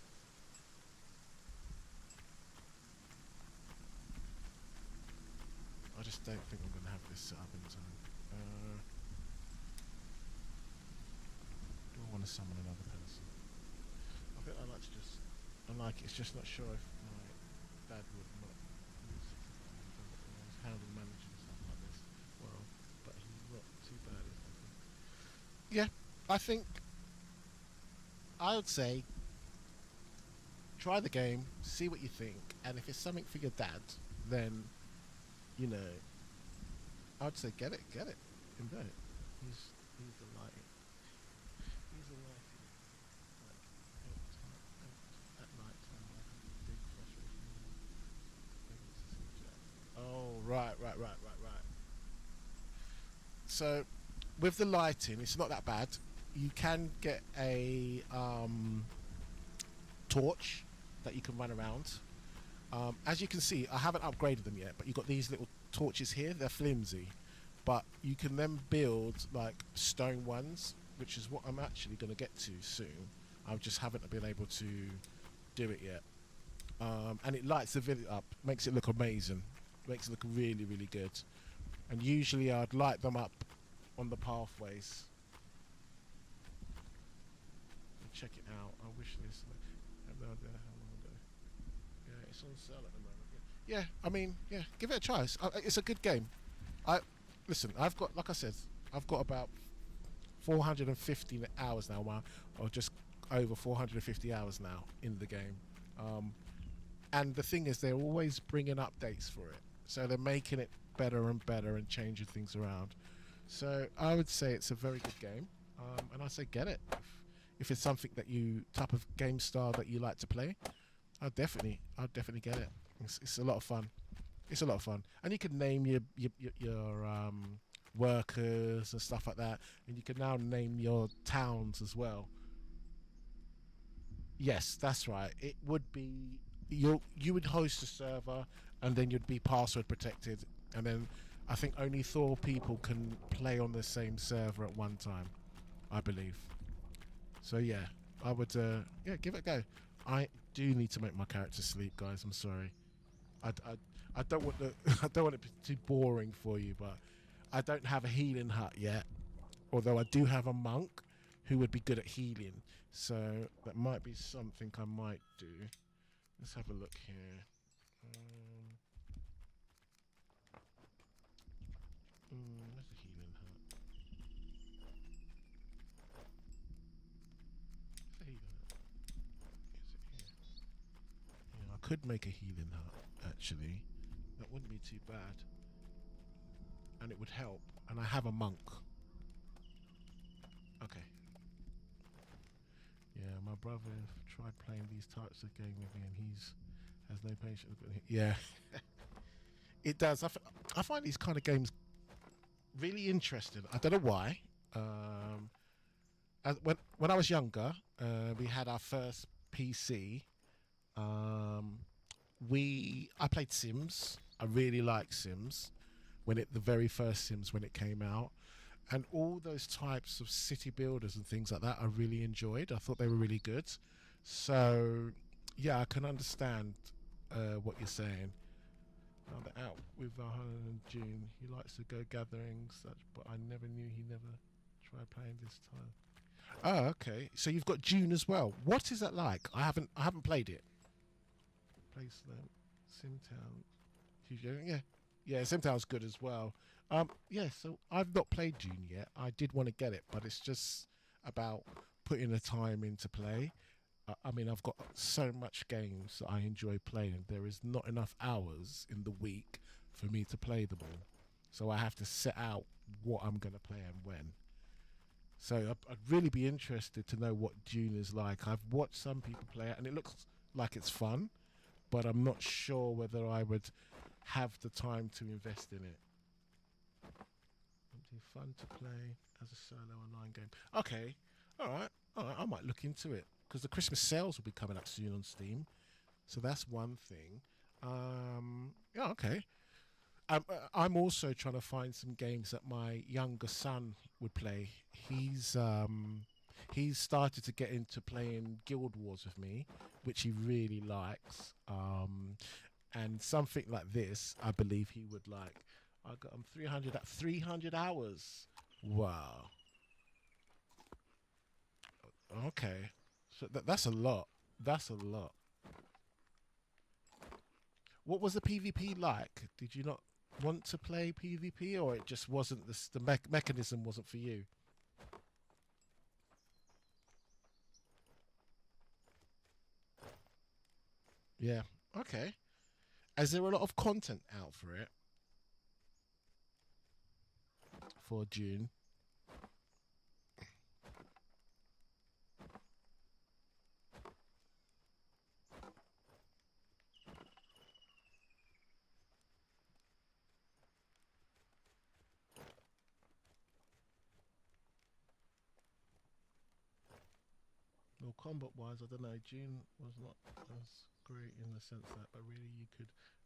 I just don't think I'm going to have this set up in time. Do I want to summon another person? I think I like to just... it's just not sure if my dad would not handle managing stuff like this well, but he's not too bad, I think. Yeah, I think I would say try the game, see what you think, and if it's something for your dad, then I'd say get it, invert it. He's the light. He's the light. Like at night time, like a big frustration. Oh, right. So with the lighting, it's not that bad. You can get a torch that you can run around. As you can see, I haven't upgraded them yet, but you've got these little torches here. They're flimsy, but you can then build like stone ones, which is what I'm actually going to get to soon. I just haven't been able to do it yet. And it lights the village up, makes it look amazing, makes it look really, really good. And usually I'd light them up on the pathways. Check it out. I wish this. I have no idea how long ago. Yeah, it's on sale at the moment. Yeah, I mean, yeah, give it a try. It's a good game. I've got, like I said, I've got about 450 hours now, or just over 450 hours now in the game. And the thing is, they're always bringing updates for it, so they're making it better and better and changing things around. So I would say it's a very good game, and I say get it if it's something that you type of game style that you like to play. I'd definitely get it. It's a lot of fun. It's a lot of fun, and you can name your workers and stuff like that, and you can now name your towns as well. Yes, that's right. It would be you would host a server, and then you'd be password protected, and then I think only Thor people can play on the same server at one time, I believe. So yeah, I would yeah, give it a go. I do need to make my character sleep, guys. I'm sorry. I, I don't want the I don't want it to be too boring for you, but I don't have a healing hut yet. Although I do have a monk who would be good at healing, so that might be something I might do. Let's have a look here. Um, where's the healing hut? Where's the healing hut? Is it here? Yeah, I could make a healing hut actually. That wouldn't be too bad, and it would help. And I have a monk. Okay. Yeah, my brother tried playing these types of game with me, and he's has no patience. Yeah, it does. I find these kind of games really interesting. I don't know why. Um, when I was younger, we had our first PC. Um, we I played Sims. I really liked Sims when it the very first Sims when it came out, and all those types of city builders and things like that I really enjoyed. I thought they were really good. So yeah, I can understand what you're saying. Found it out with in June. He likes to go gathering such, but I never knew he never tried playing this time. Oh, okay. So you've got June as well. What is that like? I haven't played it. Place them, Simtown. Yeah, yeah. Simtown's good as well. Yeah. So I've not played June yet. I did want to get it, but it's just about putting the time into play. I mean, I've got so much games that I enjoy playing. There is not enough hours in the week for me to play them all. So I have to set out what I'm going to play and when. So I'd really be interested to know what June is like. I've watched some people play it and it looks like it's fun, but I'm not sure whether I would have the time to invest in it. Something fun to play as a solo online game. Okay, all right, all right. I might look into it because the Christmas sales will be coming up soon on Steam. So that's one thing. Yeah, okay. I'm also trying to find some games that my younger son would play. He's started to get into playing Guild Wars with me, which he really likes. And something like this, I believe he would like. I got him 300 hours. Wow. Okay. So that's a lot. That's a lot. What was the PvP like? Did you not want to play PvP, or it just wasn't the mechanism wasn't for you? Yeah. Okay. Is there a lot of content out for it for June? Well, combat wise, I don't know. June was not as great in the sense that, but really,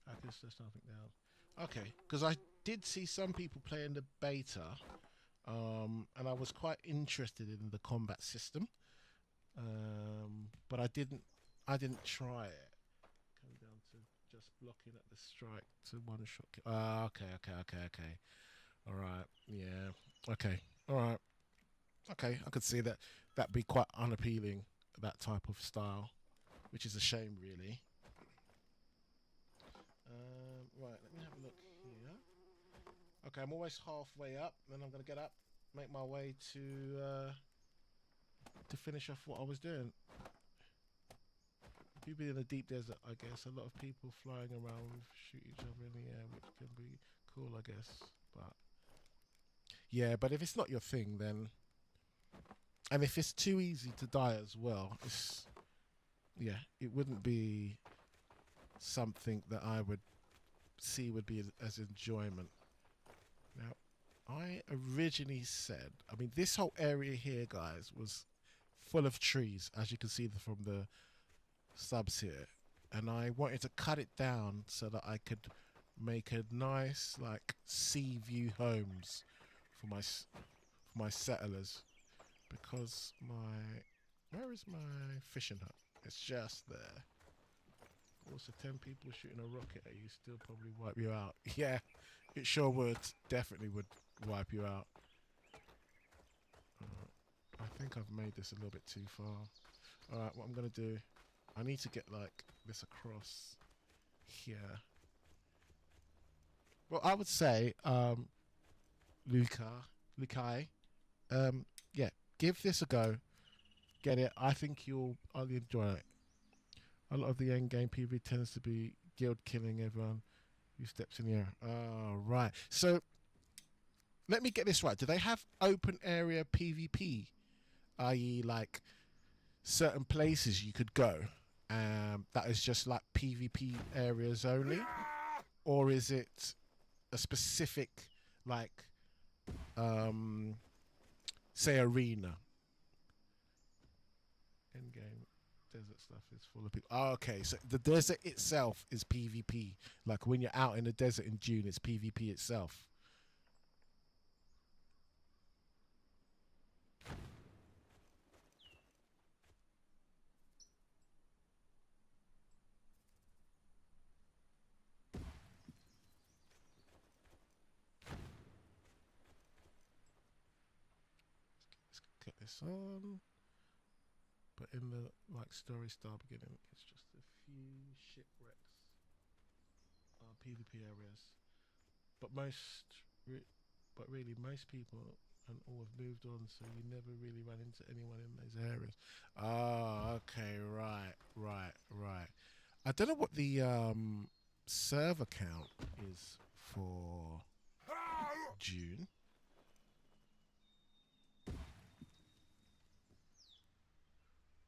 I could just something down. Okay, because I did see some people playing the beta, and I was quite interested in the combat system, but I didn't try it. Come down to just blocking at the strike to one shot. Ah, okay, okay, okay, okay. All right, yeah, okay, all right. Okay, I could see that that'd be quite unappealing, that type of style, which is a shame, really. Right, let me have a look here. Okay, I'm almost halfway up, then I'm gonna get up, make my way to finish off what I was doing. People in the deep desert, I guess. A lot of people flying around, shoot each other in the air, which can be cool, I guess. But yeah, but if it's not your thing, then, and if it's too easy to die as well, it wouldn't be something that I would see would be as enjoyment. Now, I originally said, I mean, this whole area here, guys, was full of trees, as you can see from the subs here, and I wanted to cut it down so that I could make a nice, like, sea view homes for my settlers, because where is my fishing hut? It's just there. Also, 10 people shooting a rocket at you still probably wipe you out. Yeah, it sure would. Definitely would wipe you out. I think I've made this a little bit too far. Alright, what I'm going to do, I need to get, like, this across here. Well, I would say, Lukai, yeah, give this a go. Get it. I think I'll enjoy it. A lot of the end game PvP tends to be guild killing everyone who steps in the air. Oh, right. So, let me get this right. Do they have open area PvP? I.e., like, certain places you could go that is just like PvP areas only? Or is it a specific, like, say, arena? Endgame desert stuff is full of people. Oh, okay, so the desert itself is PvP. Like when you're out in the desert in June, it's PvP itself. Let's get this on. But in the like story star beginning, it's just a few shipwrecks, PvP areas. But really most people and all have moved on, so you never really run into anyone in those areas. Oh, okay, right. I don't know what the server count is for June.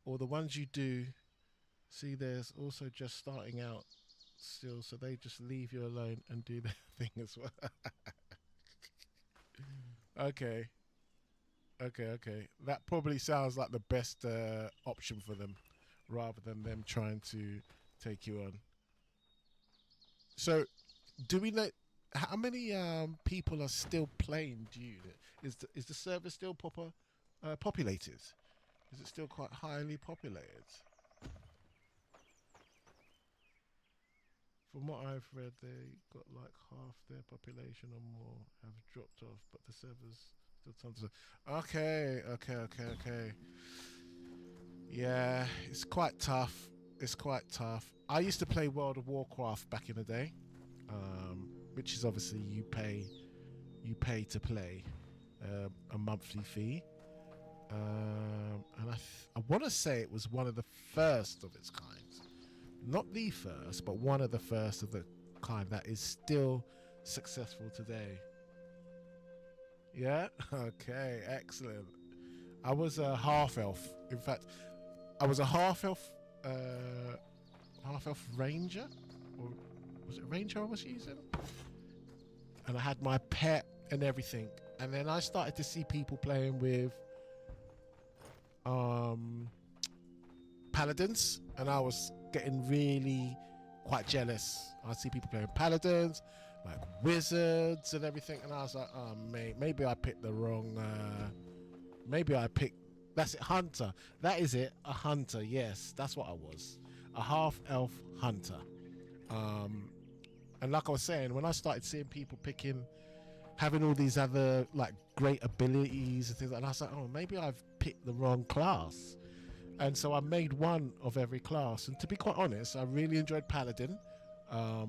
Or the ones you do, see, there's also just starting out still, so they just leave you alone and do their thing as well. Okay. That probably sounds like the best option for them, rather than them trying to take you on. So, do we know how many people are still playing Dune? Is the server still populated? Is it still quite highly populated? From what I've read, they got like half their population or more have dropped off, but the servers still tons of. Okay. Yeah, it's quite tough. I used to play World of Warcraft back in the day, which is obviously you pay to play, a monthly fee. And I want to say it was one of the first of its kind. Not the first, but one of the first of the kind that is still successful today. Yeah? Okay, excellent. I was a half elf. In fact, I was a half elf ranger? Or was it ranger I was using? And I had my pet and everything. And then I started to see people playing with paladins, and I was getting really quite jealous. I see people playing paladins, like wizards and everything, and I was like, oh mate, maybe I picked the wrong that's it, hunter. That is it, a hunter. Yes, that's what I was, a half elf hunter. And like I was saying, when I started seeing people having all these other like great abilities and things like that, I was like, oh, maybe I've picked the wrong class. And so I made one of every class. And to be quite honest, I really enjoyed Paladin. I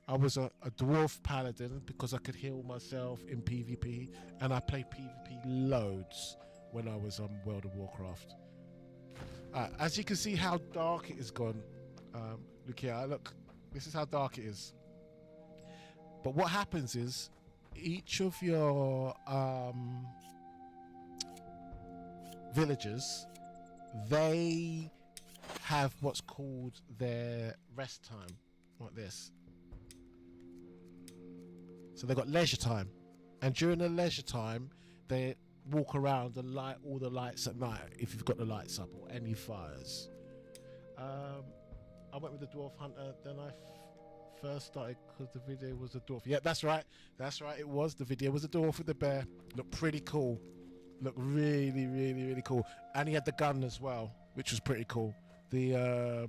was a dwarf Paladin because I could heal myself in PvP. And I played PvP loads when I was on World of Warcraft. As you can see how dark it has gone. Look here, look. This is how dark it is. But what happens is each of your villagers, they have what's called their rest time, like this. So they've got leisure time, and during the leisure time they walk around and light all the lights at night if you've got the lights up, or any fires. I went with the dwarf hunter, then I first started because the video was a dwarf. Yeah, that's right, it was, the video was a dwarf with the bear. Looked pretty cool, looked really, really, really cool. And he had the gun as well, which was pretty cool. The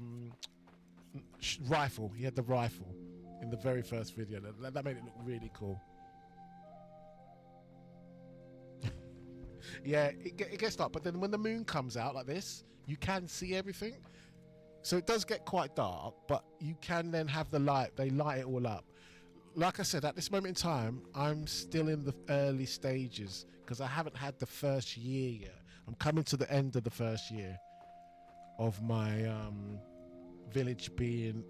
rifle, he had the rifle in the very first video. That made it look really cool. Yeah, it gets dark, but then when the moon comes out like this, you can see everything. So it does get quite dark, but you can then have the light. They light it all up. Like I said, at this moment in time, I'm still in the early stages because I haven't had the first year yet. I'm coming to the end of the first year of my village being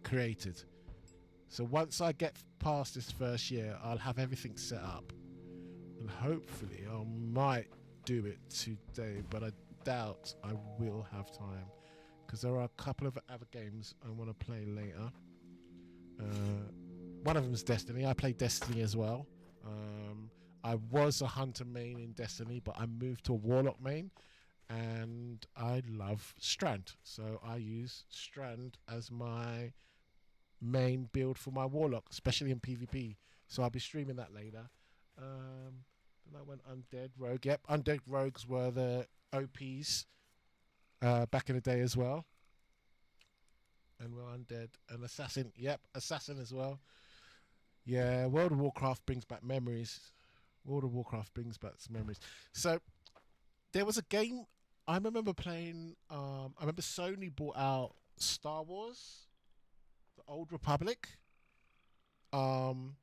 created. So once I get past this first year, I'll have everything set up. And hopefully I might do it today, but I doubt I will have time. Because there are a couple of other games I want to play later. One of them is Destiny. I play Destiny as well. I was a hunter main in Destiny, but I moved to a warlock main, and I love Strand. So I use Strand as my main build for my warlock, especially in PvP. So I'll be streaming that later. Then I went Undead Rogue. Yep, Undead Rogues were the OPs. Back in the day as well. And we're Undead. And Assassin. Yep, Assassin as well. Yeah, World of Warcraft brings back memories. World of Warcraft brings back some memories. So there was a game I remember playing. I remember Sony brought out Star Wars, the Old Republic. And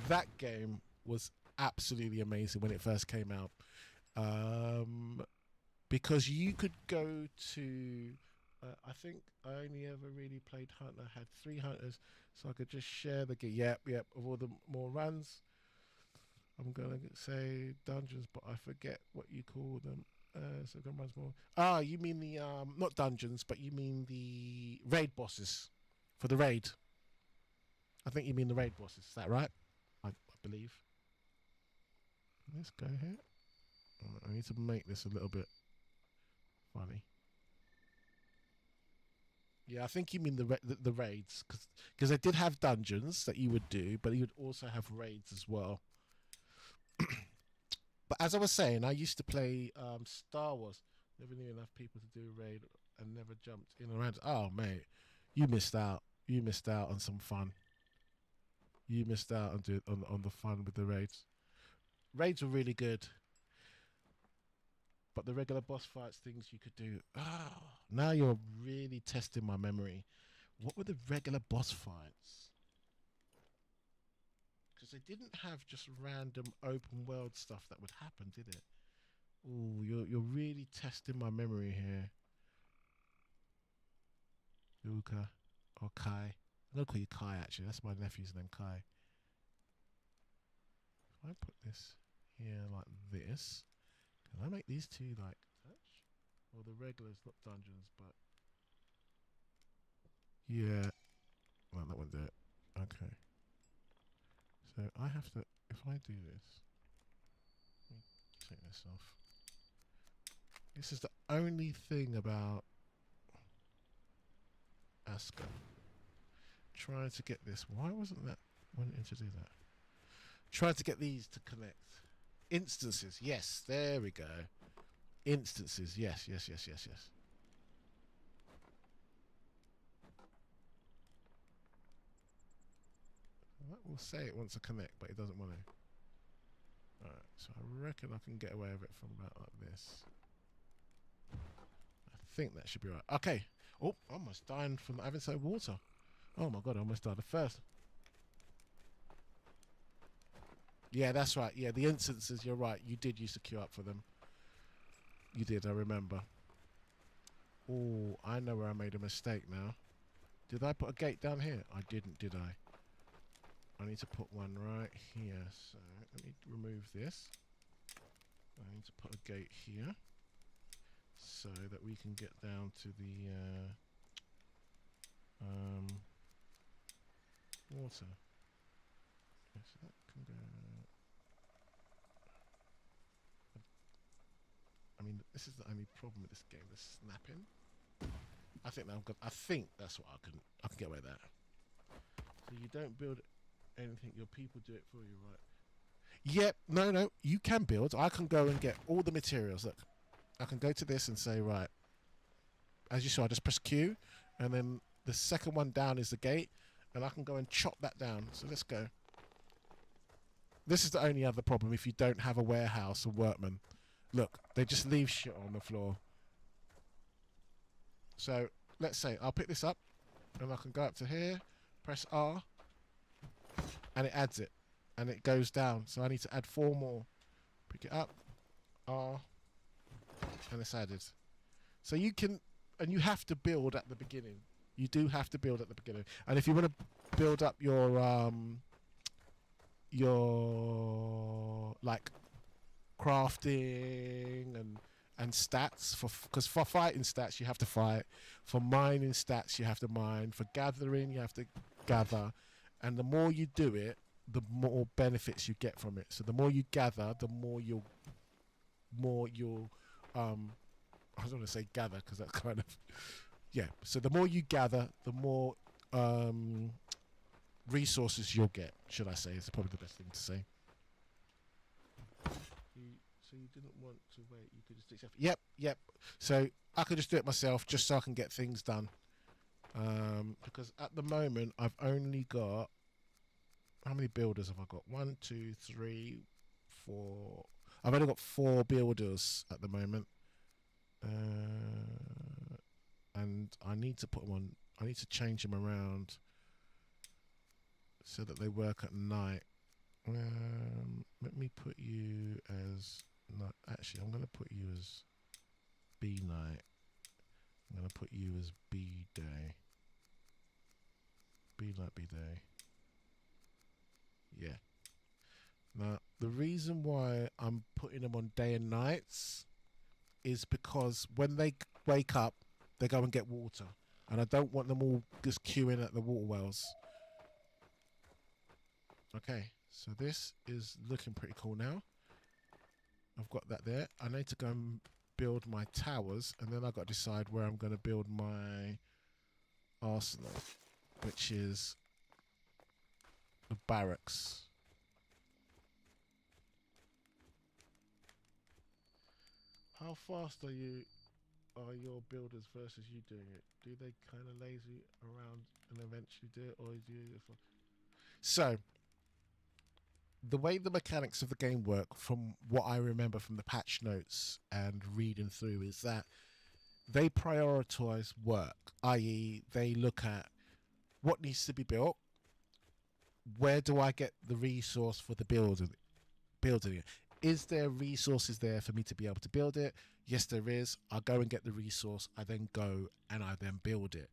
that game was absolutely amazing when it first came out. Because you could go to, I think I only ever really played Hunter, had 3 Hunters, so I could just share the game. Yep, of all the more runs. I'm going to say dungeons, but I forget what you call them. So go runs more. Ah, you mean the, not dungeons, but you mean the raid bosses for the raid. I think you mean the raid bosses, is that right? I believe. Let's go here. I need to make this a little bit funny. Yeah, I think you mean the raids, because they did have dungeons that you would do, but you would also have raids as well. But as I was saying, I used to play Star Wars. Never knew enough people to do a raid and never jumped in around. Oh, mate, you missed out. You missed out on some fun. You missed out on the fun with the raids. Raids were really good. But the regular boss fights, things you could do. Oh, now you're really testing my memory. What were the regular boss fights? Because they didn't have just random open world stuff that would happen, did it? Oh, you're really testing my memory here. Luca or Kai. I'm gonna call you Kai actually. That's my nephew's name, Kai. If I put this here like this. Can I make these two like touch? Or the regulars, not dungeons, but yeah. Well, that won't do it. Okay. So I have to, if I do this, let me take this off. This is the only thing about ASKA. Trying to get this. Why wasn't that wanting to do that? Trying to get these to connect. Instances, yes, there we go. Instances, yes. That will say it wants to connect, but it doesn't want to. Alright, so I reckon I can get away with it from about like this. I think that should be right. Okay. Oh, almost dying from having some water. Oh my god, I almost died at first. Yeah, that's right. Yeah, the instances, you're right. You did used to queue up for them. You did, I remember. Oh, I know where I made a mistake now. Did I put a gate down here? I didn't, did I? I need to put one right here. So let me remove this. I need to put a gate here so that we can get down to the water. Okay, so that can go. I mean, this is the only problem with this game, the snapping. I think that I'm good. I think that's what I can get away with that. So you don't build anything, your people do it for you, right? Yep, no, you can build. I can go and get all the materials. Look, I can go to this and say, right, as you saw, I just press Q, and then the second one down is the gate, and I can go and chop that down. So let's go. This is the only other problem if you don't have a warehouse of workmen. Look, they just leave shit on the floor. So let's say I'll pick this up, and I can go up to here, press R, and it adds it, and it goes down. So I need to add 4 more. Pick it up, R, and it's added. So you can, and you have to build at the beginning. You do have to build at the beginning. And if you want to build up your like crafting and stats, because for fighting stats you have to fight, for mining stats you have to mine, for gathering you have to gather, and the more you do it, the more benefits you get from it. So the more you gather, the more you'll I was going to say gather because that's kind of yeah. So the more you gather, the more resources you'll get. Should I say? Is probably the best thing to say. So you didn't want to wait. You could just do it. Yep. So I could just do it myself, just so I can get things done. Because at the moment I've only got, how many builders have I got? 1, 2, 3, 4. I've only got 4 builders at the moment. And I need to put them on. I need to change them around so that they work at night. Let me put you as actually I'm going to put you as B night. I'm going to put you as B day. B night, B day. Yeah. Now the reason why I'm putting them on day and nights is because when they wake up, they go and get water, and I don't want them all just queuing at the water wells. Okay, so this is looking pretty cool now. I've got that there. I need to go and build my towers, and then I've got to decide where I'm going to build my arsenal, which is the barracks. How fast are your builders versus you doing it? Do they kind of lazy around and eventually do it, or do you? So the way the mechanics of the game work, from what I remember from the patch notes and reading through, is that they prioritize work, i.e. they look at what needs to be built, where do I get the resource for the building it. Is there resources there for me to be able to build it? Yes, there is. I go and get the resource. I then go and I then build it.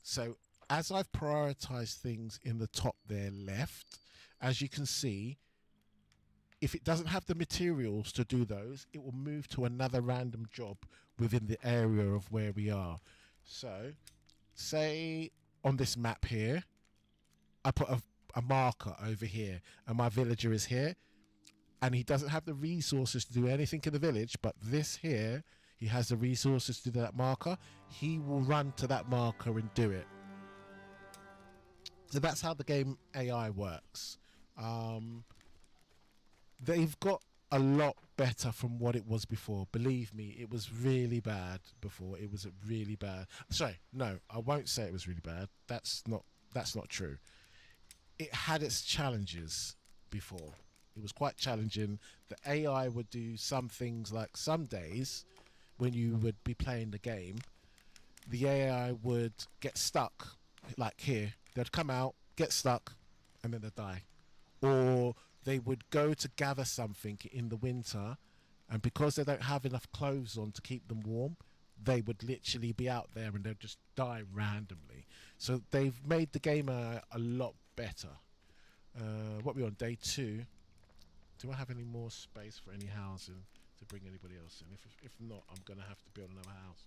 So as I've prioritized things in the top there left, as you can see, if it doesn't have the materials to do those, it will move to another random job within the area of where we are. So say on this map here, I put a marker over here and my villager is here, and he doesn't have the resources to do anything in the village, but this here, he has the resources to do that marker. He will run to that marker and do it. So that's how the game AI works. They've got a lot better from what it was before. Believe me, it was really bad before. It was really bad. Sorry, no, I won't say it was really bad. That's not true. It had its challenges before. It was quite challenging. The AI would do some things, like some days when you would be playing the game, the AI would get stuck, like here. They'd come out, get stuck, and then they'd die. Or they would go to gather something in the winter, And because they don't have enough clothes on to keep them warm, they would literally be out there and they'd just die randomly. So they've made the game a lot better. What are we on, day 2? Do I have any more space for any housing to bring anybody else in? If not, I'm going to have to build another house.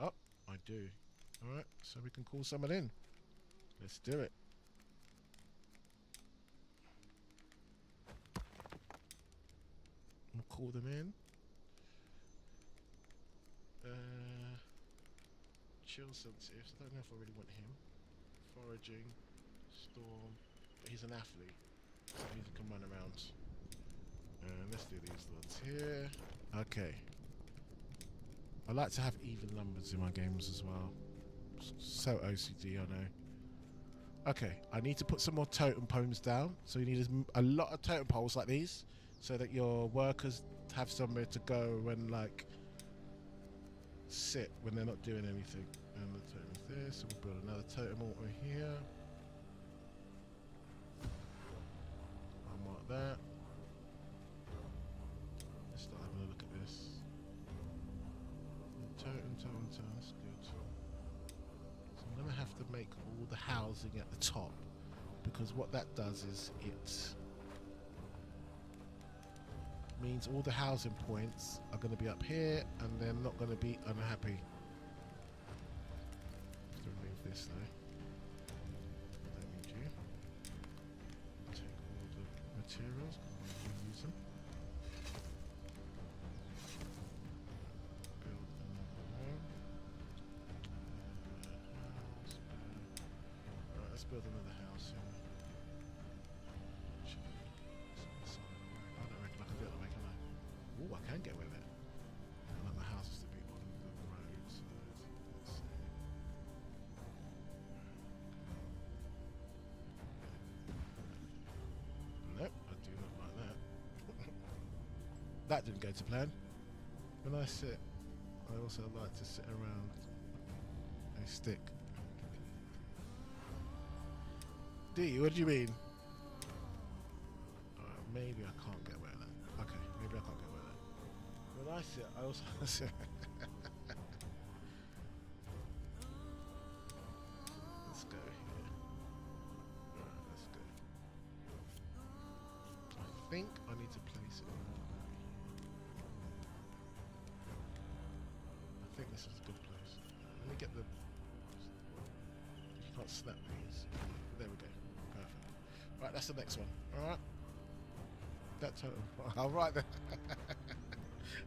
Oh, I do. Alright, so we can call someone in. Let's do it. We'll call them in. Chill sensitive. I don't know if I really want him. Foraging. Storm. But he's an athlete. So he can run around. Let's do these lots here. Okay. I like to have even numbers in my games as well. So OCD, I know. Okay, I need to put some more totem poles down. So you need a lot of totem poles like these, so that your workers have somewhere to go and like sit when they're not doing anything. And the totem is there, so we'll build another totem altar here. I'll mark that. Let's start having a look at this. Totem, that's good. So I'm going to have to make all the housing at the top, because what that does is it means all the housing points are going to be up here and they're not going to be unhappy. Let's remove this though. I don't need you. Take all the materials, we'll use them. Let's build another house here. I don't reckon I can do it that way, can I? Ooh, I can get away with it. I want my houses to be on the road, so let's see. Nope, I do not like that. That didn't go to plan. When I sit, I also like to sit around a stick. Do you? What do you mean? Maybe I can't get away with that. Okay, maybe I can't get away with that. When I sit, I also sit. Let's go here. Alright, let's go. I think I need to place it over here. I think this is a good place. Let me get the... You can't snap these. There we go. Perfect. Right, that's the next one. Alright. That total. Alright then.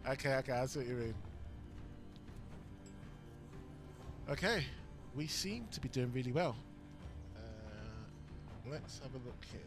Okay, I see what you mean. Okay. We seem to be doing really well. Let's have a look here.